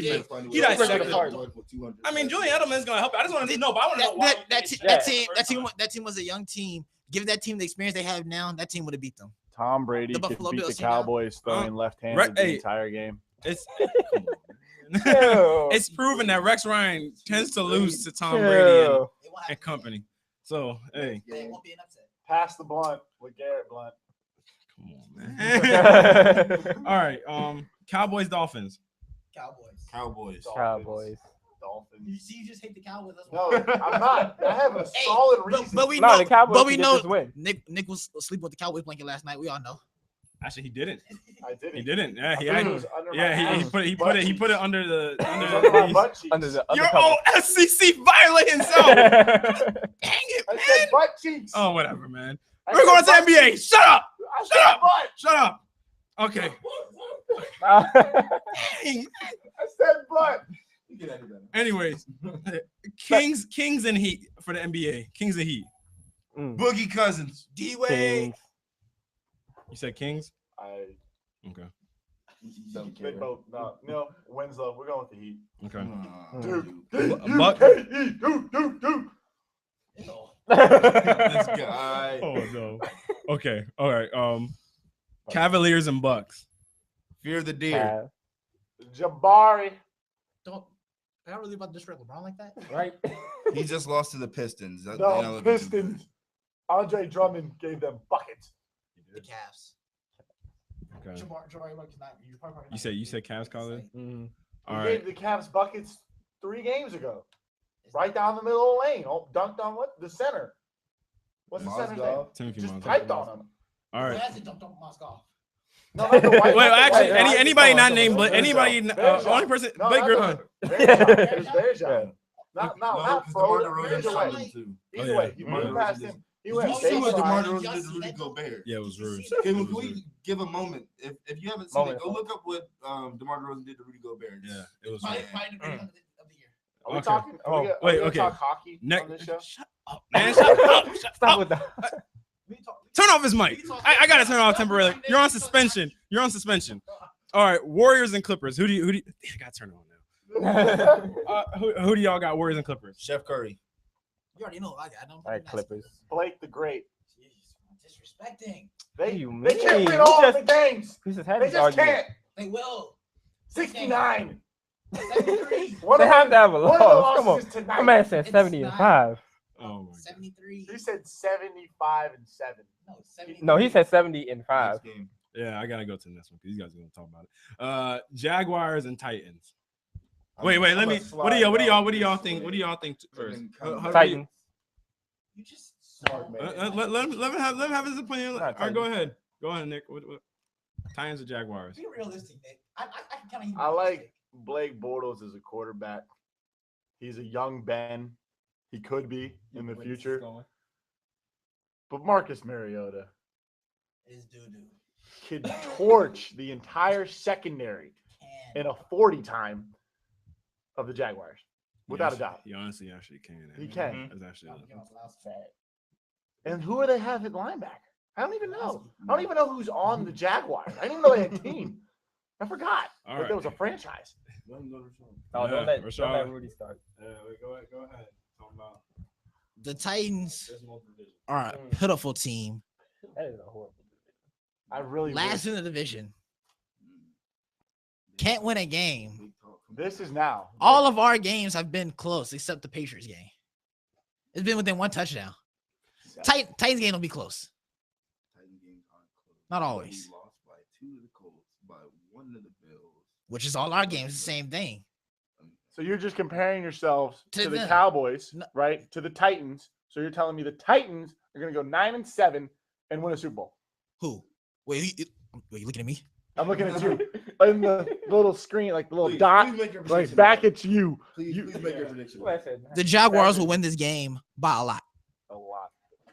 Speaker 1: He dissected.
Speaker 5: dissected.
Speaker 1: I mean Julian Edelman's gonna help. I just want to know. But I want to know why.
Speaker 7: That team was a young team. Given that team the experience they have now, that team would have beat them.
Speaker 2: Tom Brady
Speaker 7: The
Speaker 2: could
Speaker 7: Buffalo
Speaker 2: beat the
Speaker 7: Bills, you know?
Speaker 2: Cowboys throwing left-handed
Speaker 1: Right,
Speaker 2: the
Speaker 1: hey.
Speaker 2: entire game.
Speaker 1: It's
Speaker 3: Ew.
Speaker 1: it's proven that Rex Ryan tends to lose to Tom
Speaker 3: Ew.
Speaker 1: Brady and company. So hey,
Speaker 7: It won't be an upset.
Speaker 2: Pass the blunt with Garrett Blunt.
Speaker 1: come on, man. All right, Cowboys Dolphins.
Speaker 7: Cowboys.
Speaker 3: Cowboys.
Speaker 2: Dolphins.
Speaker 7: You see, you just hate the Cowboys. That's
Speaker 2: No,
Speaker 7: why.
Speaker 2: I'm not. I have a
Speaker 7: Hey,
Speaker 2: solid reason.
Speaker 7: But we
Speaker 3: No,
Speaker 7: know.
Speaker 3: the Cowboys
Speaker 7: But we
Speaker 3: can get
Speaker 7: know.
Speaker 3: this win.
Speaker 7: Nick was sleeping with the Cowboys blanket last night. We all know.
Speaker 1: Actually, he didn't.
Speaker 2: I didn't.
Speaker 1: He didn't. Yeah,
Speaker 2: I
Speaker 1: he
Speaker 2: thought
Speaker 1: had,
Speaker 2: it was under my
Speaker 1: yeah. He
Speaker 2: ass.
Speaker 1: put it under the
Speaker 2: It was under my
Speaker 1: the.
Speaker 2: butt cheeks.
Speaker 3: Under the
Speaker 1: Your
Speaker 3: undercover.
Speaker 1: old SEC violate himself. Dang it,
Speaker 2: I
Speaker 1: man.
Speaker 2: said butt cheeks.
Speaker 1: Oh, whatever, man.
Speaker 2: I
Speaker 1: We're
Speaker 2: said
Speaker 1: going to
Speaker 2: butt
Speaker 1: NBA.
Speaker 2: cheeks.
Speaker 1: Shut up.
Speaker 2: I
Speaker 1: Shut
Speaker 2: said
Speaker 1: up.
Speaker 2: butt.
Speaker 1: Shut up. Okay. Dang.
Speaker 2: I said butt.
Speaker 1: Anyways, Kings and Heat for the NBA. Kings and Heat.
Speaker 5: Boogie Cousins.
Speaker 7: D-Wade.
Speaker 3: Kings.
Speaker 1: You said Kings?
Speaker 2: I
Speaker 1: Okay.
Speaker 2: big boat. No, Winslow. We're going with the Heat.
Speaker 1: Okay.
Speaker 2: Duke.
Speaker 1: Buck-
Speaker 2: Duke.
Speaker 5: This guy.
Speaker 1: Oh no. Okay. All right. Cavaliers and Bucks.
Speaker 5: Fear the deer.
Speaker 2: Jabari.
Speaker 7: Don't. I not really about to disrespect LeBron like that.
Speaker 3: Right?
Speaker 5: He just lost to the Pistons. That-
Speaker 2: No,
Speaker 5: that was-
Speaker 2: Pistons. Andre Drummond gave them buckets.
Speaker 7: The Cavs.
Speaker 1: Okay.
Speaker 7: Jabari Bucks not.
Speaker 1: You said Cavs Collar?
Speaker 3: Mhm.
Speaker 1: All
Speaker 2: He
Speaker 1: right.
Speaker 2: gave the Cavs buckets 3 games ago. Right down the middle of the lane. Oh, dunked on what? The center. What's the center's name?
Speaker 5: Mozgov.
Speaker 1: Timothy
Speaker 2: Just
Speaker 1: Mozgov.
Speaker 2: typed on him.
Speaker 1: All right.
Speaker 7: Moscow.
Speaker 2: No, not the white.
Speaker 1: Wait,
Speaker 2: not the
Speaker 1: actually,
Speaker 2: white.
Speaker 1: anybody
Speaker 2: No,
Speaker 1: not
Speaker 2: no,
Speaker 1: named
Speaker 2: no,
Speaker 1: Blake?
Speaker 2: Bears
Speaker 1: Anybody?
Speaker 2: John. Bears
Speaker 1: Only
Speaker 2: John.
Speaker 1: person.
Speaker 2: No,
Speaker 1: Blake
Speaker 2: not
Speaker 1: Griffin.
Speaker 2: the- Bears John. It was Bears John.
Speaker 3: Yeah.
Speaker 2: Not
Speaker 5: No, because
Speaker 2: Frodo.
Speaker 5: DeMar DeRozan
Speaker 2: Either
Speaker 5: shot
Speaker 2: way.
Speaker 5: him too.
Speaker 2: Either
Speaker 1: yeah.
Speaker 2: way, he
Speaker 1: DeMar
Speaker 2: moved past him. He went
Speaker 5: You see what DeMar
Speaker 2: baseline.
Speaker 5: DeRozan did to Rudy Gobert.
Speaker 1: Yeah, it was rude.
Speaker 5: Can we give a moment? If you haven't seen
Speaker 3: Moment.
Speaker 5: it, go look up what DeMar DeRozan did to Rudy Gobert.
Speaker 1: Yeah, it was
Speaker 7: Probably
Speaker 1: rude.
Speaker 7: the greatest of the year.
Speaker 2: Are we
Speaker 1: Okay.
Speaker 2: talking?
Speaker 3: Oh,
Speaker 2: Are
Speaker 1: wait,
Speaker 2: we gonna
Speaker 1: okay.
Speaker 2: talk hockey
Speaker 1: Next.
Speaker 2: on this show?
Speaker 1: Shut up, man. Shut up. Shut
Speaker 3: Stop
Speaker 1: up.
Speaker 3: with that.
Speaker 1: Turn off his mic. I gotta turn it off temporarily. You're on suspension. You're on suspension. All right, Warriors and Clippers. Who do you? I gotta turn it on now. Who do y'all got? Warriors and Clippers.
Speaker 5: Chef Curry.
Speaker 7: You already know. I got them.
Speaker 3: All right, Clippers.
Speaker 2: Blake the Great.
Speaker 7: Disrespecting.
Speaker 3: What do you
Speaker 2: They can't
Speaker 3: mean?
Speaker 2: win all
Speaker 3: We
Speaker 2: of the games.
Speaker 3: We just had
Speaker 2: They
Speaker 3: this
Speaker 2: just
Speaker 3: argument.
Speaker 2: can't.
Speaker 7: They will.
Speaker 2: 69.
Speaker 7: 73.
Speaker 2: One
Speaker 3: They
Speaker 2: of
Speaker 3: have
Speaker 2: them-
Speaker 3: to have a
Speaker 2: one of the
Speaker 3: loss. Come on.
Speaker 2: losses tonight.
Speaker 3: My man said
Speaker 7: It's
Speaker 3: 70 and
Speaker 7: not.
Speaker 3: 5.
Speaker 1: Oh my god.
Speaker 7: 73.
Speaker 2: He said 75 and 7.
Speaker 7: No, 70.
Speaker 3: No, he said 70 and 5.
Speaker 5: Next game.
Speaker 1: Yeah, I gotta go to the next one because you guys are gonna talk about it. Jaguars and Titans.
Speaker 5: I'm-
Speaker 1: Wait,
Speaker 5: I'm
Speaker 1: let
Speaker 5: gonna
Speaker 1: me. What do
Speaker 5: slide
Speaker 1: y'all
Speaker 5: out
Speaker 1: think?
Speaker 5: this
Speaker 1: What do y'all think first?
Speaker 5: Fucking
Speaker 1: How do you-
Speaker 3: Titans.
Speaker 7: You just
Speaker 2: Smart man.
Speaker 1: Let him have his opinion. All
Speaker 3: Not
Speaker 1: right, go
Speaker 3: Titans.
Speaker 1: ahead. Go ahead, Nick. What? Titans or Jaguars?
Speaker 7: be realistic, Nick. I can kind of.
Speaker 2: I like Blake Bortles as a quarterback. He's a young Ben. He could be in the future. But Marcus Mariota
Speaker 7: Is doo-doo.
Speaker 2: could torch the entire secondary in a 40 time of the Jaguars, without a doubt.
Speaker 1: He honestly actually can.
Speaker 2: He can.
Speaker 1: That's actually.
Speaker 2: And who do they have at linebacker? I don't even know. I don't even know who's on the Jaguars. I didn't even know they had a team. I forgot
Speaker 1: All
Speaker 2: that
Speaker 1: right.
Speaker 2: there was a franchise.
Speaker 3: Oh,
Speaker 1: Yeah,
Speaker 3: don't let
Speaker 1: Rashad.
Speaker 3: Rudy start.
Speaker 1: Go ahead. Talk about
Speaker 7: The Titans
Speaker 1: Dismal division.
Speaker 7: are a pitiful team.
Speaker 3: That is a horrible.
Speaker 2: I really
Speaker 7: Last
Speaker 2: wish-
Speaker 7: in the division. Can't win a game.
Speaker 2: This is now.
Speaker 7: All of our games have been close except the Patriots game. It's been within one touchdown. Titans game will be close.
Speaker 5: Titan games aren't close.
Speaker 7: Not
Speaker 5: But
Speaker 7: always.
Speaker 5: We lost by 2 to the Colts, by 1 to the Bills.
Speaker 7: Which is all our games, the same thing.
Speaker 2: So you're just comparing yourselves
Speaker 7: To
Speaker 2: to the
Speaker 7: them.
Speaker 2: Cowboys,
Speaker 7: No.
Speaker 2: right? To the Titans. So you're telling me the Titans are going to go 9-7 and win a Super Bowl.
Speaker 7: Who? Wait, you looking at me?
Speaker 2: I'm looking at you in the little screen, like the little
Speaker 5: Please,
Speaker 2: dot,
Speaker 5: please make your
Speaker 2: like
Speaker 5: prediction.
Speaker 2: back at you.
Speaker 5: Please,
Speaker 2: You-
Speaker 5: please make your prediction.
Speaker 3: Who I said
Speaker 7: The Jaguars will win this game by a lot.
Speaker 3: a lot.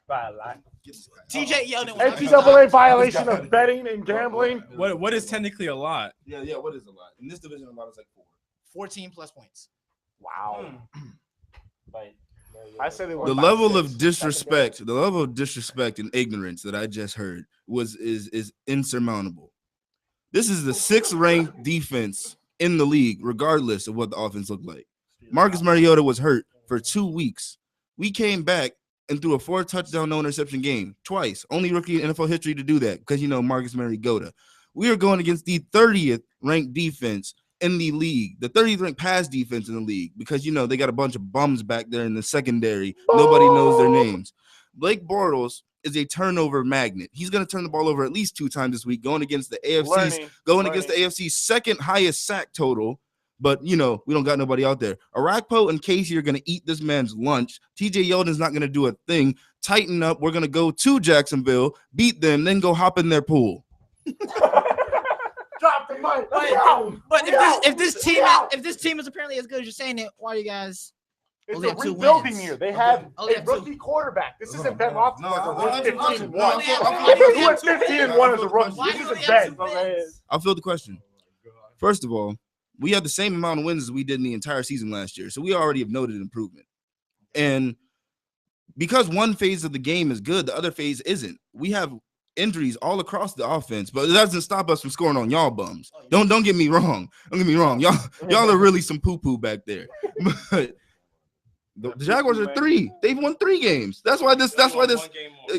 Speaker 3: By a lot.
Speaker 5: Get this guy.
Speaker 7: TJ Yeldon was
Speaker 2: NCAA violation of betting and gambling.
Speaker 1: What is technically a lot?
Speaker 5: Yeah. What is a lot? In this division, a lot is like 4.
Speaker 7: 14 plus points.
Speaker 2: Wow.
Speaker 3: Like,
Speaker 2: I said it was
Speaker 5: The
Speaker 2: by
Speaker 5: level
Speaker 2: 6.
Speaker 5: of disrespect, and ignorance that I just heard is insurmountable. This is the 6th ranked defense in the league, regardless of what the offense looked like. Marcus Mariota was hurt for 2 weeks. We came back and threw a 4 touchdown, no interception game twice. Only rookie in NFL history to do that because Marcus Mariota. We are going against the 30th ranked defense in the league, the 30th ranked pass defense in the league, because they got a bunch of bums back there in the secondary. Nobody knows their names. Blake Bortles is a turnover magnet. He's going to turn the ball over at least 2 times this week, going against the AFC's second highest sack total. But we don't got nobody out there. Arakpo and Casey are going to eat this man's lunch. TJ Yeldon's not going to do a thing. Tighten up. We're going to go to Jacksonville, beat them, then go hop in their pool.
Speaker 2: Drop the mic.
Speaker 7: But if this team is apparently as good as you're saying it, why are you guys?
Speaker 2: It's
Speaker 7: Only
Speaker 2: a
Speaker 7: have 2
Speaker 2: rebuilding
Speaker 7: wins.
Speaker 2: year. They have
Speaker 7: Only
Speaker 2: a
Speaker 7: have 2.
Speaker 2: rookie quarterback. This isn't Ben
Speaker 5: No,
Speaker 2: Roethlisberger.
Speaker 5: no,
Speaker 2: Who went 15 and 1.
Speaker 7: Why
Speaker 2: Who went
Speaker 7: do you have
Speaker 2: 15 and
Speaker 5: two
Speaker 2: 1 as a
Speaker 5: wins?
Speaker 2: rookie?
Speaker 7: Why
Speaker 2: This
Speaker 7: do
Speaker 2: isn't
Speaker 7: we have
Speaker 2: Ben.
Speaker 7: 2 wins?
Speaker 5: I'll fill the question. First of all, we had the same amount of wins as we did in the entire season last year. So we already have noted improvement. And because one phase of the game is good, the other phase isn't. We have injuries all across the offense, but it doesn't stop us from scoring on y'all bums. Don't get me wrong. Don't get me wrong. Y'all are really some poo-poo back there. But the Jaguars are 3. They've won 3 games. That's why this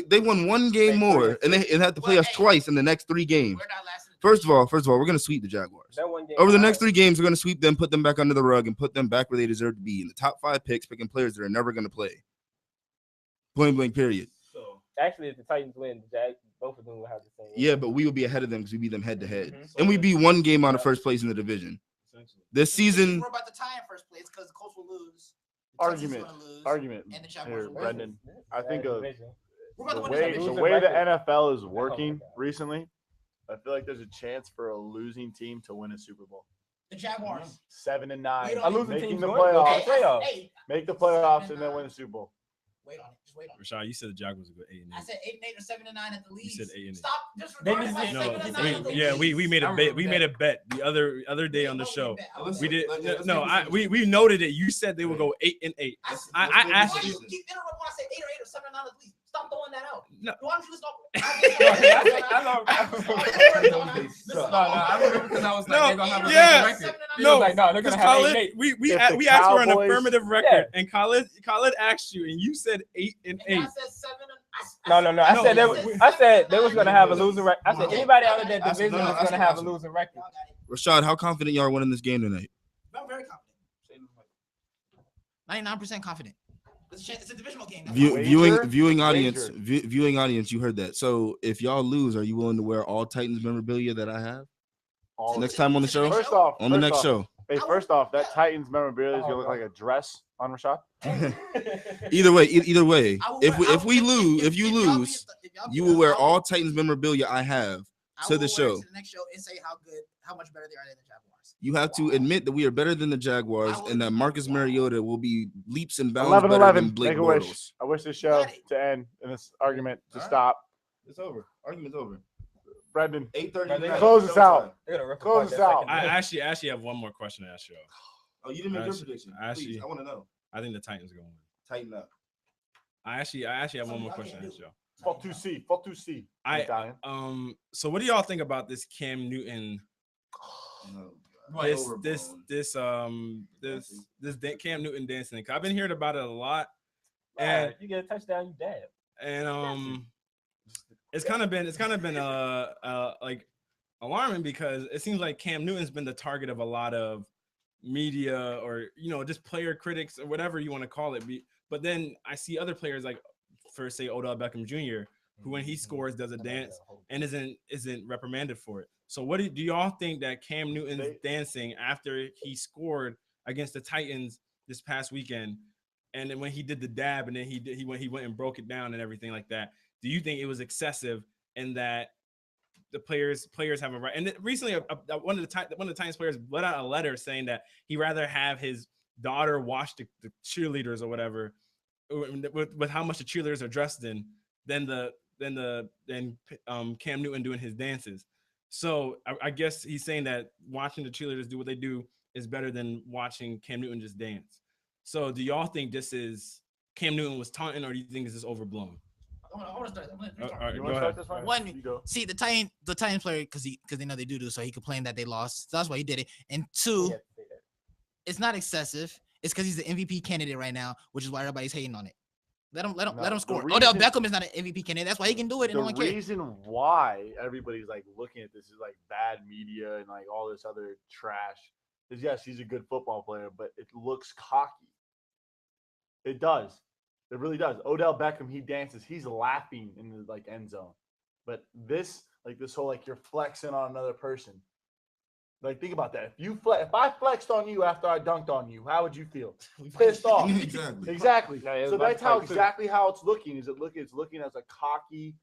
Speaker 5: they won 1 game more, and they had to play us twice in the next 3 games.
Speaker 7: We're not last in the
Speaker 5: First of all, we're gonna sweep the Jaguars.
Speaker 3: That one game
Speaker 5: Over the next 3 games, we're going to sweep them, put them back under the rug, and put them back where they deserve to be in the top 5 picks, picking players that are never going to play. Point blank, period.
Speaker 3: Actually, if the Titans win, both of them will have the same.
Speaker 5: Yeah, but we will be ahead of them because we beat them head to head.
Speaker 3: Mhm.
Speaker 5: And we be 1 game out of first place in the division. This season,
Speaker 7: We're about to tie in first place because the Colts will lose.
Speaker 2: Argument.
Speaker 7: And the Jaguars
Speaker 2: Here,
Speaker 7: will win.
Speaker 2: Brendan. I think
Speaker 3: We're
Speaker 7: We're about
Speaker 2: the
Speaker 7: to win this
Speaker 2: way
Speaker 7: division.
Speaker 2: the NFL is working
Speaker 3: my God.
Speaker 2: recently, I feel like there's a chance for a losing team to win a Super Bowl.
Speaker 7: The Jaguars.
Speaker 2: 7 and 9,
Speaker 7: Wait on
Speaker 3: I
Speaker 7: it.
Speaker 3: lose the
Speaker 2: making
Speaker 3: team's
Speaker 2: the
Speaker 3: going to
Speaker 2: playoffs,
Speaker 3: the playoffs.
Speaker 7: Hey,
Speaker 2: make the playoffs, and then win a Super Bowl.
Speaker 7: wait on it. Just wait on it.
Speaker 1: Rashad, you said the Jaguars would go 8 and 8.
Speaker 7: I said 8-8 or 7-9 at the least.
Speaker 1: said 8 and 8.
Speaker 7: Stop. Just
Speaker 3: They
Speaker 7: regarding
Speaker 3: just
Speaker 7: my
Speaker 3: said-
Speaker 7: 7-9 at the least.
Speaker 1: We made a
Speaker 3: I
Speaker 1: bet. We made
Speaker 3: remember
Speaker 1: a bet the other day on the show.
Speaker 5: Let's-
Speaker 1: We did
Speaker 5: let's
Speaker 1: no.
Speaker 5: get this
Speaker 1: We noted it. You said they would go 8 and 8. I
Speaker 7: Why
Speaker 1: asked
Speaker 7: do
Speaker 1: you.
Speaker 7: you keep interrupting when I say 8 or 8 or 7-9 at least? Stop throwing that out.
Speaker 1: No.
Speaker 7: Why don't you just stop?
Speaker 3: I remember because I was
Speaker 1: No,
Speaker 3: like, they're gonna have a
Speaker 1: yeah.
Speaker 3: losing record. He
Speaker 1: No,
Speaker 3: was like, no, they're
Speaker 1: Because
Speaker 3: gonna have
Speaker 1: Khalid,
Speaker 3: 8-8.
Speaker 1: we
Speaker 2: If the
Speaker 1: asked for an
Speaker 2: Cowboys-
Speaker 1: affirmative record, and Khalid asked you, and you said 8 and 8.
Speaker 7: I said 7 and
Speaker 3: No. I said they was gonna have a losing record. I said
Speaker 7: No.
Speaker 3: anybody out of that
Speaker 5: That's-
Speaker 3: division
Speaker 5: no,
Speaker 3: was
Speaker 5: that's
Speaker 3: gonna have a
Speaker 5: awesome.
Speaker 3: losing record.
Speaker 5: Rashad, how confident y'all are winning this game tonight?
Speaker 7: I'm very confident. 99% confident. It's a divisional game.
Speaker 5: Viewing audience.
Speaker 2: Wager.
Speaker 5: Viewing audience. You heard that. So if y'all lose, are you willing to wear all Titans memorabilia that I have
Speaker 2: All
Speaker 5: next
Speaker 2: of it.
Speaker 5: time on the show?
Speaker 2: First off,
Speaker 5: On the next show.
Speaker 2: Hey, first off, that Titans memorabilia is gonna look like a dress on Rashad.
Speaker 5: Either way, if
Speaker 7: if
Speaker 5: you
Speaker 7: y'all
Speaker 5: lose,
Speaker 7: beat the-
Speaker 5: you will wear all Titans memorabilia I have
Speaker 7: I
Speaker 5: to
Speaker 7: will
Speaker 5: the
Speaker 7: wear
Speaker 5: show.
Speaker 7: it to the next show and say how much better they are than the Jaguars.
Speaker 5: You have to admit that we are better than the Jaguars and that Marcus Mariota will be leaps and bounds better
Speaker 2: 11-11.
Speaker 5: than Blake
Speaker 2: Make a wish.
Speaker 5: Bortles.
Speaker 2: I wish this show
Speaker 7: Got it.
Speaker 2: to end and this argument to
Speaker 5: All right.
Speaker 2: stop.
Speaker 5: It's over. Argument's over.
Speaker 2: Brendan,
Speaker 5: 8:30.
Speaker 2: close us out.
Speaker 3: They're gonna rip
Speaker 2: Close
Speaker 3: apart
Speaker 2: us
Speaker 3: that
Speaker 2: out.
Speaker 3: second
Speaker 1: I actually have one more question to ask y'all.
Speaker 5: Oh, you didn't make your
Speaker 1: Actually-
Speaker 5: prediction.
Speaker 1: actually-
Speaker 5: Please, I want to know.
Speaker 1: I think the Titans are going to win.
Speaker 5: Tighten up.
Speaker 1: I actually have one more question to ask y'all.
Speaker 2: Fuck 2C. Fuck 2C. Italian.
Speaker 1: So what do y'all think about this Cam Newton? This Cam Newton dancing? 'Cause I've been hearing about it a lot, and
Speaker 3: you get a touchdown, you dab.
Speaker 1: and it's kind of been like alarming because it seems like Cam Newton's been the target of a lot of media or just player critics or whatever you want to call it. But then I see other players like, for say Odell Beckham Jr., who when he scores does a dance and isn't reprimanded for it. So what do y'all think that Cam Newton's dancing after he scored against the Titans this past weekend, and then when he did the dab and then he went and broke it down and everything like that? Do you think it was excessive and that the players have a right? And recently, one of the Titans players let out a letter saying that he'd rather have his daughter watch the cheerleaders or whatever with how much the cheerleaders are dressed in than Cam Newton doing his dances. So I guess he's saying that watching the cheerleaders do what they do is better than watching Cam Newton just dance. So do y'all think this is Cam Newton was taunting, or do you think this is overblown?
Speaker 7: I want to start.
Speaker 1: All right,
Speaker 2: You
Speaker 1: go
Speaker 2: want to
Speaker 1: ahead.
Speaker 2: start this one?
Speaker 7: One,
Speaker 2: You go.
Speaker 7: see the Titans player because they know they do, so he complained that they lost. So that's why he did it. And two,
Speaker 3: You have to say that.
Speaker 7: it's not excessive. It's because he's the MVP candidate right now, which is why everybody's hating on it. Let him score. Odell Beckham is not an MVP candidate. That's why he can do it. And no
Speaker 2: The
Speaker 7: one cares.
Speaker 2: reason why everybody's like looking at this is like bad media and like all this other trash is, yes, he's a good football player, but it looks cocky. It does. It really does. Odell Beckham, he dances. He's laughing in the like end zone. But this whole like you're flexing on another person. Like, think about that. If I flexed on you after I dunked on you, how would you feel? Pissed off. Exactly.
Speaker 3: Yeah, it was
Speaker 2: So
Speaker 3: about
Speaker 2: that's
Speaker 3: to
Speaker 2: how
Speaker 3: fight too.
Speaker 2: exactly how it's looking. It's looking as a cocky,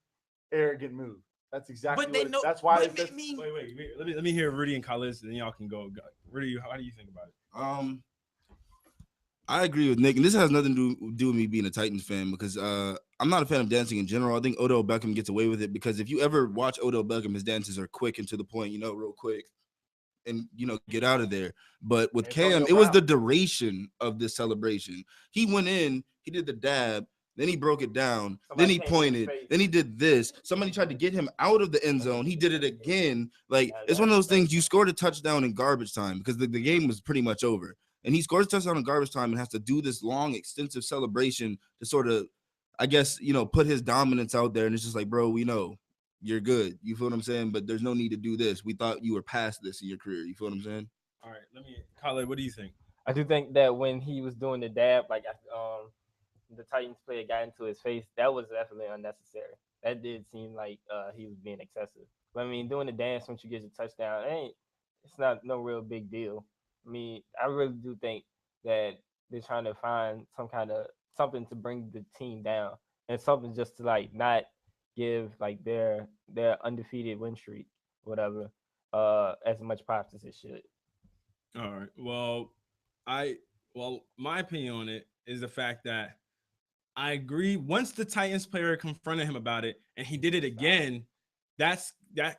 Speaker 2: arrogant move. That's exactly
Speaker 7: But they
Speaker 2: what
Speaker 7: know.
Speaker 2: that's why
Speaker 7: but
Speaker 2: it's
Speaker 7: I mean,
Speaker 1: Wait. Let me hear Rudy and Khalid, and then y'all can go. Rudy, how do you think about it?
Speaker 5: I agree with Nick, and this has nothing to do with me being a Titans fan because I'm not a fan of dancing in general. I think Odell Beckham gets away with it because if you ever watch Odell Beckham, his dances are quick and to the point, real quick, and get out of there. But with Cam, it was the duration of this celebration. He went in, he did the dab, then he broke it down, then he pointed, then he did this. Somebody tried to get him out of the end zone. He did it again. Like, it's one of those things. You scored a touchdown in garbage time because the game was pretty much over. And he scores a touchdown in garbage time and has to do this long, extensive celebration to sort of, I guess, put his dominance out there. And it's just like, bro, we know you're good. You feel what I'm saying? But there's no need to do this. We thought you were past this in your career. You feel what I'm saying?
Speaker 1: All right, Khalid, what do you think?
Speaker 3: I do think that when he was doing the dab, like the Titans player got into his face, that was definitely unnecessary. That did seem like he was being excessive. But I mean, doing the dance once you get your touchdown, it's not no real big deal. I mean, I really do think that they're trying to find something to bring the team down and something just to like not give like their undefeated win streak, whatever, as much props as it should.
Speaker 1: All right. Well, my opinion on it is the fact that I agree. Once the Titans player confronted him about it and he did it again, that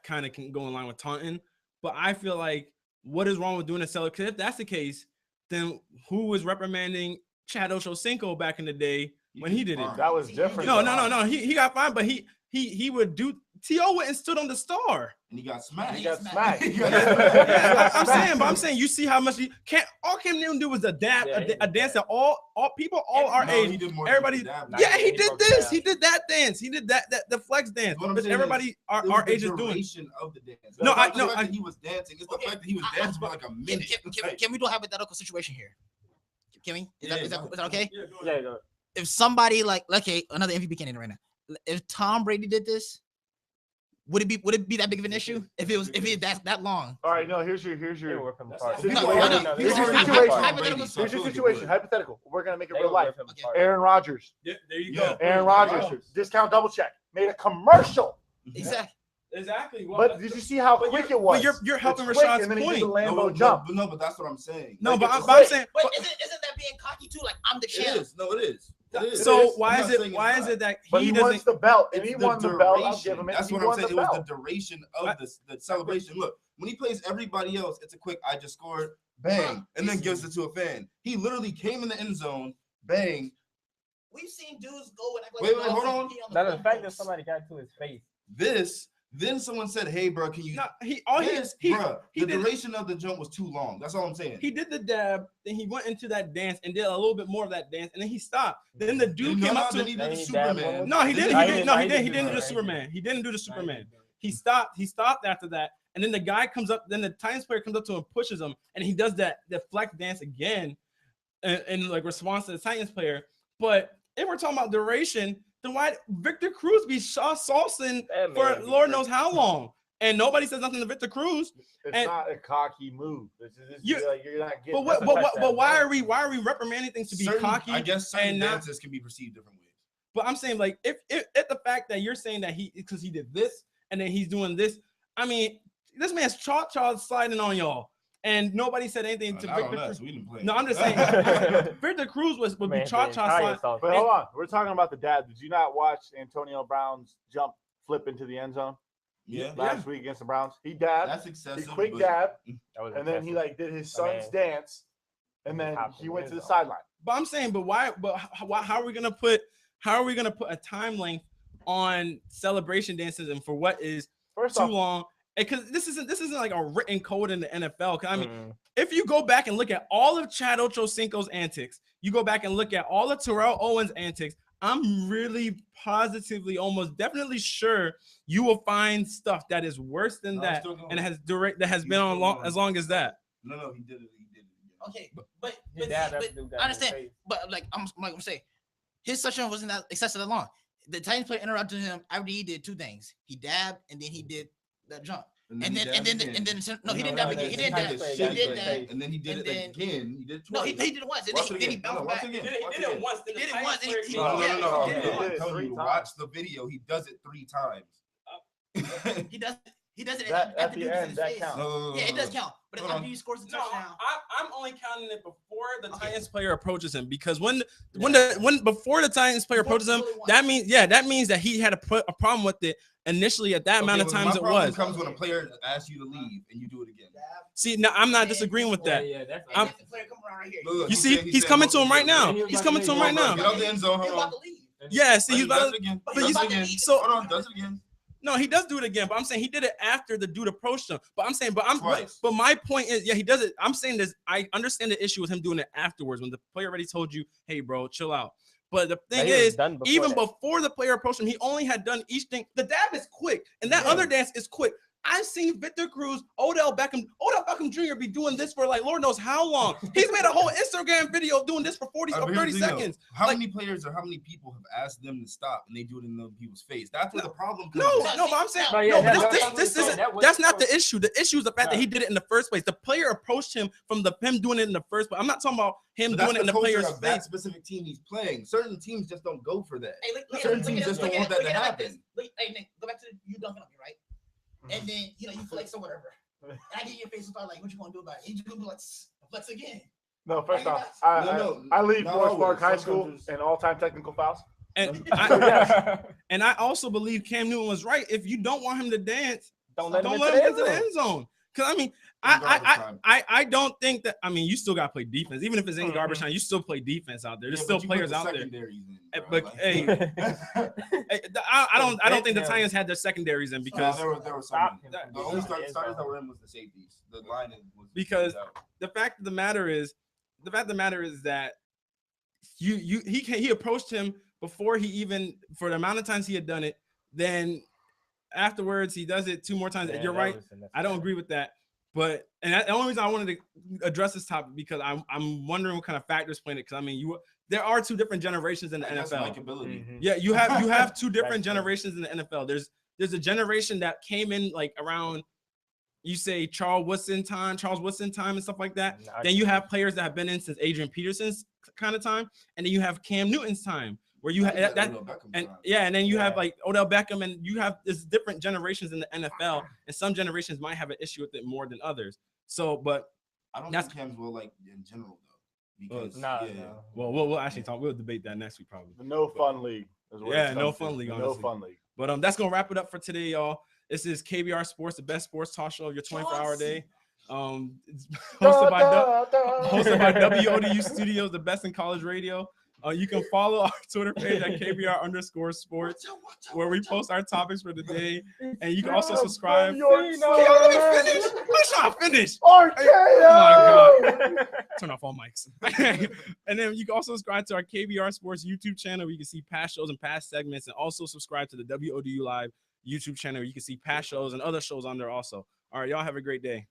Speaker 1: kind of can go in line with taunting. But I feel like, what is wrong with doing a celebration? Because if that's the case, then who was reprimanding Chad Ochocinco back in the day when he did it?
Speaker 2: That was different.
Speaker 1: No. He got fined, but he would do. T.O. went and stood on the star.
Speaker 5: And he got smacked.
Speaker 1: I'm saying, you see how much all Cam Newton do was a dab, a dance that all people our age, everybody. Yeah, he did this. He did that dance. He did that the flex dance. But everybody our age is doing.
Speaker 5: Of the dance.
Speaker 1: No, I
Speaker 5: he was dancing. It's the fact that he was dancing for like a minute.
Speaker 7: Can we do a hypothetical situation here? Can we? Is that okay?
Speaker 3: Yeah, go.
Speaker 7: if somebody like okay, another MVP candidate right now. If Tom Brady did this, would it be that big of an issue if it that long?
Speaker 2: All right, no. Here's your
Speaker 3: They will rip him apart.
Speaker 2: situation. Here's your situation. Hypothetical. We're gonna make it real life. Aaron Rodgers.
Speaker 1: There you go.
Speaker 2: Aaron Rodgers. Discount double check. Made a commercial.
Speaker 1: Exactly. Well,
Speaker 2: But did you see how quick it was?
Speaker 1: But you're helping
Speaker 2: It's quick,
Speaker 1: Rashad's
Speaker 2: and then he did
Speaker 1: point.
Speaker 2: the Lambo jump.
Speaker 5: But that's what I'm saying.
Speaker 1: No,
Speaker 2: Like,
Speaker 1: but
Speaker 2: it's
Speaker 1: I'm
Speaker 2: quick.
Speaker 1: saying.
Speaker 7: But isn't that being cocky too? Like I'm the champ.
Speaker 5: It is. No, it is. It is.
Speaker 1: So
Speaker 5: I'm
Speaker 1: why
Speaker 5: not
Speaker 1: is
Speaker 5: saying
Speaker 1: it
Speaker 5: it's not.
Speaker 1: that
Speaker 2: But
Speaker 1: he
Speaker 2: he wants
Speaker 1: doesn't?
Speaker 2: the belt, and
Speaker 5: It's
Speaker 2: he
Speaker 5: the
Speaker 2: won the belt. I'll
Speaker 5: duration.
Speaker 2: give him it.
Speaker 5: That's
Speaker 2: He
Speaker 5: what I'm
Speaker 2: won
Speaker 5: saying.
Speaker 2: the
Speaker 5: It was
Speaker 2: belt.
Speaker 5: the duration of the celebration. Look, when he plays everybody else, it's a quick I just scored, bang, and then gives it to a fan. He literally came in the end zone, bang.
Speaker 7: We've seen dudes go and act
Speaker 5: Wait, hold on.
Speaker 3: Now the fact that somebody got to his face.
Speaker 5: Then someone said, "Hey, bro, can you?"
Speaker 1: No,
Speaker 5: The
Speaker 1: did-
Speaker 5: duration of the jump was too long. That's all I'm saying.
Speaker 1: He did the dab, then he went into that dance and did a little bit more of that dance, and then he stopped. Then the dude came up to
Speaker 5: Then he
Speaker 1: him.
Speaker 5: did the
Speaker 3: Then he
Speaker 5: Superman.
Speaker 3: dabbed
Speaker 1: No, he didn't.
Speaker 3: Nah,
Speaker 1: He
Speaker 3: he
Speaker 1: didn't.
Speaker 3: did-
Speaker 1: No,
Speaker 3: nah,
Speaker 1: he
Speaker 3: he
Speaker 1: didn't. He
Speaker 3: did
Speaker 1: didn't do
Speaker 3: that.
Speaker 1: the Superman. He didn't do the
Speaker 3: Nah,
Speaker 1: Superman.
Speaker 3: did.
Speaker 1: He stopped. He stopped after that, and then the guy comes up. Then the Titans player comes up to him, and pushes him, and he does that deflect dance again, in like response to the Titans player. But if we're talking about duration, then why Victor Cruz be saucing
Speaker 3: That
Speaker 1: for
Speaker 3: man be
Speaker 1: Lord knows how long, and nobody says nothing to Victor Cruz?
Speaker 2: It's
Speaker 1: And-
Speaker 2: not a cocky move.
Speaker 1: You-
Speaker 2: You're not getting.
Speaker 1: But
Speaker 3: That's a touchdown.
Speaker 1: why are we reprimanding things to be cocky?
Speaker 5: I guess certain
Speaker 1: and not-
Speaker 5: dances can be perceived different ways.
Speaker 1: But I'm saying, like, if the fact that you're saying that because he did this and then he's doing this, I mean, this man's chalk sliding on y'all, and nobody said anything to
Speaker 5: Not on
Speaker 1: Victor.
Speaker 5: us. We didn't play.
Speaker 1: No, I'm just saying, Victor Cruz would be
Speaker 3: Man,
Speaker 1: chalk
Speaker 3: the entire
Speaker 1: sliding.
Speaker 3: South-
Speaker 2: But hold on, we're talking about the dad. Did you not watch Antonio Brown's jump flip into the end zone
Speaker 5: Yeah,
Speaker 2: last week against the Browns? He dabbed.
Speaker 5: that's
Speaker 2: He
Speaker 5: excessive.
Speaker 2: quick
Speaker 5: but-
Speaker 2: dab,
Speaker 3: That was
Speaker 2: and then he
Speaker 3: excessive.
Speaker 2: like did his son's
Speaker 3: Man.
Speaker 2: dance, and then
Speaker 3: Hopped
Speaker 2: he
Speaker 3: in
Speaker 2: went
Speaker 3: the
Speaker 2: to the
Speaker 3: end zone.
Speaker 2: sideline.
Speaker 1: But I'm saying, but why? But how are we gonna put a time length on celebration dances and for what is
Speaker 2: First
Speaker 1: too
Speaker 2: off,
Speaker 1: long? Because this isn't like a written code in the NFL. 'Cause I mean,
Speaker 3: Mm-mm.
Speaker 1: if you go back and look at all of Chad Ochocinco's antics, you go back and look at all of Terrell Owens' antics, I'm really positively, almost definitely sure you will find stuff that is worse than
Speaker 5: No,
Speaker 1: that
Speaker 5: still going.
Speaker 1: and has
Speaker 5: He's
Speaker 1: been on
Speaker 5: still going.
Speaker 1: as long as that.
Speaker 5: No, he did it. He did it.
Speaker 7: Okay, but
Speaker 3: His dad
Speaker 7: but
Speaker 3: had to do that
Speaker 7: I
Speaker 3: in his
Speaker 7: understand.
Speaker 3: face.
Speaker 7: But like I'm saying, his touchdown wasn't that excessive that long. The Titans player interrupted him after he did two things. He dabbed and then he did that jump. And then no, he didn't dab again. He didn't dab. He did that.
Speaker 5: And then he did
Speaker 7: And
Speaker 5: it
Speaker 7: then-
Speaker 5: again. He did it
Speaker 7: No,
Speaker 5: twice.
Speaker 7: he did it once. And
Speaker 5: Watch
Speaker 7: then
Speaker 5: it
Speaker 7: he
Speaker 5: again.
Speaker 7: bounced
Speaker 5: No, watch
Speaker 7: back.
Speaker 5: it again.
Speaker 1: He
Speaker 5: Watch
Speaker 1: did
Speaker 5: it
Speaker 1: it
Speaker 5: again.
Speaker 1: once.
Speaker 7: He did it once. And he
Speaker 5: No.
Speaker 7: he
Speaker 2: he did
Speaker 5: I'm
Speaker 2: it
Speaker 5: telling
Speaker 2: 3
Speaker 5: you,
Speaker 2: times.
Speaker 5: watch the video. He does it 3 times.
Speaker 7: He does it
Speaker 2: That- at
Speaker 7: after
Speaker 2: the
Speaker 7: dude gets
Speaker 2: end,
Speaker 7: his
Speaker 2: that
Speaker 7: face.
Speaker 2: counts.
Speaker 7: Yeah, it does count. But if
Speaker 5: Hold
Speaker 7: after
Speaker 5: on.
Speaker 7: he scores the
Speaker 1: No,
Speaker 7: touchdown,
Speaker 1: I'm only counting it before the
Speaker 7: Okay.
Speaker 1: Titans player approaches him, because when before the Titans player
Speaker 7: Before
Speaker 1: approaches him,
Speaker 7: really once.
Speaker 1: that means that he had a problem with it initially at that amount of times it was.
Speaker 5: Comes when a player asks you to leave and you do it again.
Speaker 1: See, now I'm not disagreeing with that.
Speaker 3: Yeah, that's
Speaker 7: and
Speaker 1: I'm-
Speaker 7: then the player come around right here.
Speaker 5: Look,
Speaker 1: You see, he's
Speaker 5: saying
Speaker 1: coming to him
Speaker 5: multiple
Speaker 1: right now.
Speaker 5: times.
Speaker 1: He's coming to him right now.
Speaker 5: Get out the end zone.
Speaker 7: He's
Speaker 5: Hold
Speaker 7: about
Speaker 5: on.
Speaker 7: to leave.
Speaker 1: Yeah, see, he's
Speaker 5: He
Speaker 1: about
Speaker 5: does
Speaker 1: to.
Speaker 5: it again.
Speaker 7: But
Speaker 1: But
Speaker 7: he's
Speaker 1: he's
Speaker 7: about to
Speaker 5: again.
Speaker 7: leave.
Speaker 1: so-
Speaker 5: Hold on, does it again.
Speaker 1: No, he does do it again, but I'm saying he did it after the dude approached him. But I'm saying,
Speaker 5: Twice.
Speaker 1: but my point is, yeah, he does it. I'm saying this. I understand the issue with him doing it afterwards when the player already told you, hey, bro, chill out. But the thing
Speaker 3: he was
Speaker 1: is,
Speaker 3: done before
Speaker 1: even
Speaker 3: that.
Speaker 1: before the player approached him, he only had done each thing. The dab is quick, and that other dance is quick. I've seen Victor Cruz, Odell Beckham Jr. be doing this for like Lord knows how long. He's made a whole Instagram video doing this for 40 or
Speaker 5: But
Speaker 1: 30
Speaker 5: here's the deal.
Speaker 1: seconds.
Speaker 5: How
Speaker 1: Like-
Speaker 5: many players or how many people have asked them to stop and they do it in other people's face? That's where the problem comes
Speaker 1: No,
Speaker 5: in.
Speaker 1: but I'm saying
Speaker 3: No, yeah,
Speaker 1: no,
Speaker 3: that-
Speaker 1: but
Speaker 3: that's
Speaker 1: this isn't.
Speaker 3: that was-
Speaker 1: That's not the issue. The issue is the fact that he
Speaker 3: Right.
Speaker 1: did it in the first place. The player approached him from him doing it in the first place. I'm not talking about him
Speaker 5: But that's
Speaker 1: doing it in the
Speaker 5: culture
Speaker 1: player's
Speaker 5: of that
Speaker 1: face.
Speaker 5: specific team he's playing. Certain teams just don't go for that.
Speaker 7: Hey, look
Speaker 5: Certain
Speaker 7: at it,
Speaker 5: teams just
Speaker 7: look
Speaker 5: don't
Speaker 7: at
Speaker 5: want
Speaker 7: it,
Speaker 5: that
Speaker 7: look
Speaker 5: to
Speaker 7: at it like
Speaker 5: happen.
Speaker 7: this. Hey, Nick, go back to you dunking on me, right? And then you flex or whatever. And I get your face and start like, what you gonna do about it? You just gonna be like, flex again.
Speaker 2: No, first
Speaker 7: Hey,
Speaker 2: off,
Speaker 5: No,
Speaker 2: I lead
Speaker 5: not
Speaker 2: Forest
Speaker 5: always.
Speaker 2: Park High School
Speaker 5: Sometimes
Speaker 2: in all-time technical fouls.
Speaker 1: And
Speaker 2: So,
Speaker 1: I,
Speaker 2: yes.
Speaker 1: and I also believe Cam Newton was right. If you don't want him to dance,
Speaker 3: Don't let him
Speaker 1: don't
Speaker 3: into
Speaker 1: let
Speaker 3: the
Speaker 1: him
Speaker 3: end
Speaker 1: get to the
Speaker 3: zone.
Speaker 1: end zone. Because I mean,
Speaker 5: In garbage time.
Speaker 1: I don't think that. I mean, you still got to play defense, even if it's in garbage time. You still play defense out there. There's
Speaker 5: Yeah,
Speaker 1: still
Speaker 5: but you put
Speaker 1: players
Speaker 5: the
Speaker 1: out there.
Speaker 5: secondaries in,
Speaker 1: Eh,
Speaker 5: bro.
Speaker 1: But
Speaker 5: Like-
Speaker 1: hey, I don't think the
Speaker 3: Yeah.
Speaker 1: Titans had their secondaries in because
Speaker 5: there were some.
Speaker 3: Stop him.
Speaker 5: The only starters that were in was the safeties. The line was
Speaker 1: Because-
Speaker 5: out.
Speaker 1: the fact of the matter is that he approached him before he even, for the amount of times he had done it. Then afterwards he does it 2 more times.
Speaker 3: Yeah,
Speaker 1: You're
Speaker 3: that
Speaker 1: right.
Speaker 3: was unnecessary.
Speaker 1: I don't agree with that. But the only reason I wanted to address this topic because I'm wondering what kind of factors playing it. Because I mean, there are two different generations in the
Speaker 5: That's
Speaker 1: NFL.
Speaker 5: likability.
Speaker 1: Yeah, you have two different
Speaker 3: That's true.
Speaker 1: generations in the NFL. There's a generation that came in like around, you say Charles Woodson time and stuff like that. Then you have players that have been in since Adrian Peterson's kind of time, and then you have Cam Newton's time, where you have that and and then you have like Odell Beckham, and you have this different generations in the NFL, and some generations might have an issue with it more than others. So, but
Speaker 5: I don't think Cam's well like in general though. Because
Speaker 3: No.
Speaker 1: well, we'll actually talk. We'll debate that next week probably.
Speaker 2: The no fun league. Is what it's
Speaker 1: no
Speaker 2: come
Speaker 1: fun
Speaker 2: to.
Speaker 1: league.
Speaker 2: The
Speaker 1: Honestly.
Speaker 2: no fun league.
Speaker 1: But that's gonna wrap it up for today, y'all. This is KBR Sports, the best sports talk show of your 24-hour day. It's hosted by WODU Studios, the best in college radio. You can follow our Twitter page at KBR_sports, where we post our topics for the day, and you can also subscribe.
Speaker 2: Let
Speaker 1: Let's finish.
Speaker 2: Oh
Speaker 1: my God. Turn off all mics. And then you can also subscribe to our KBR Sports YouTube channel, where you can see past shows and past segments, and also subscribe to the WODU Live YouTube channel, where you can see past shows and other shows on there also. All right, y'all have a great day.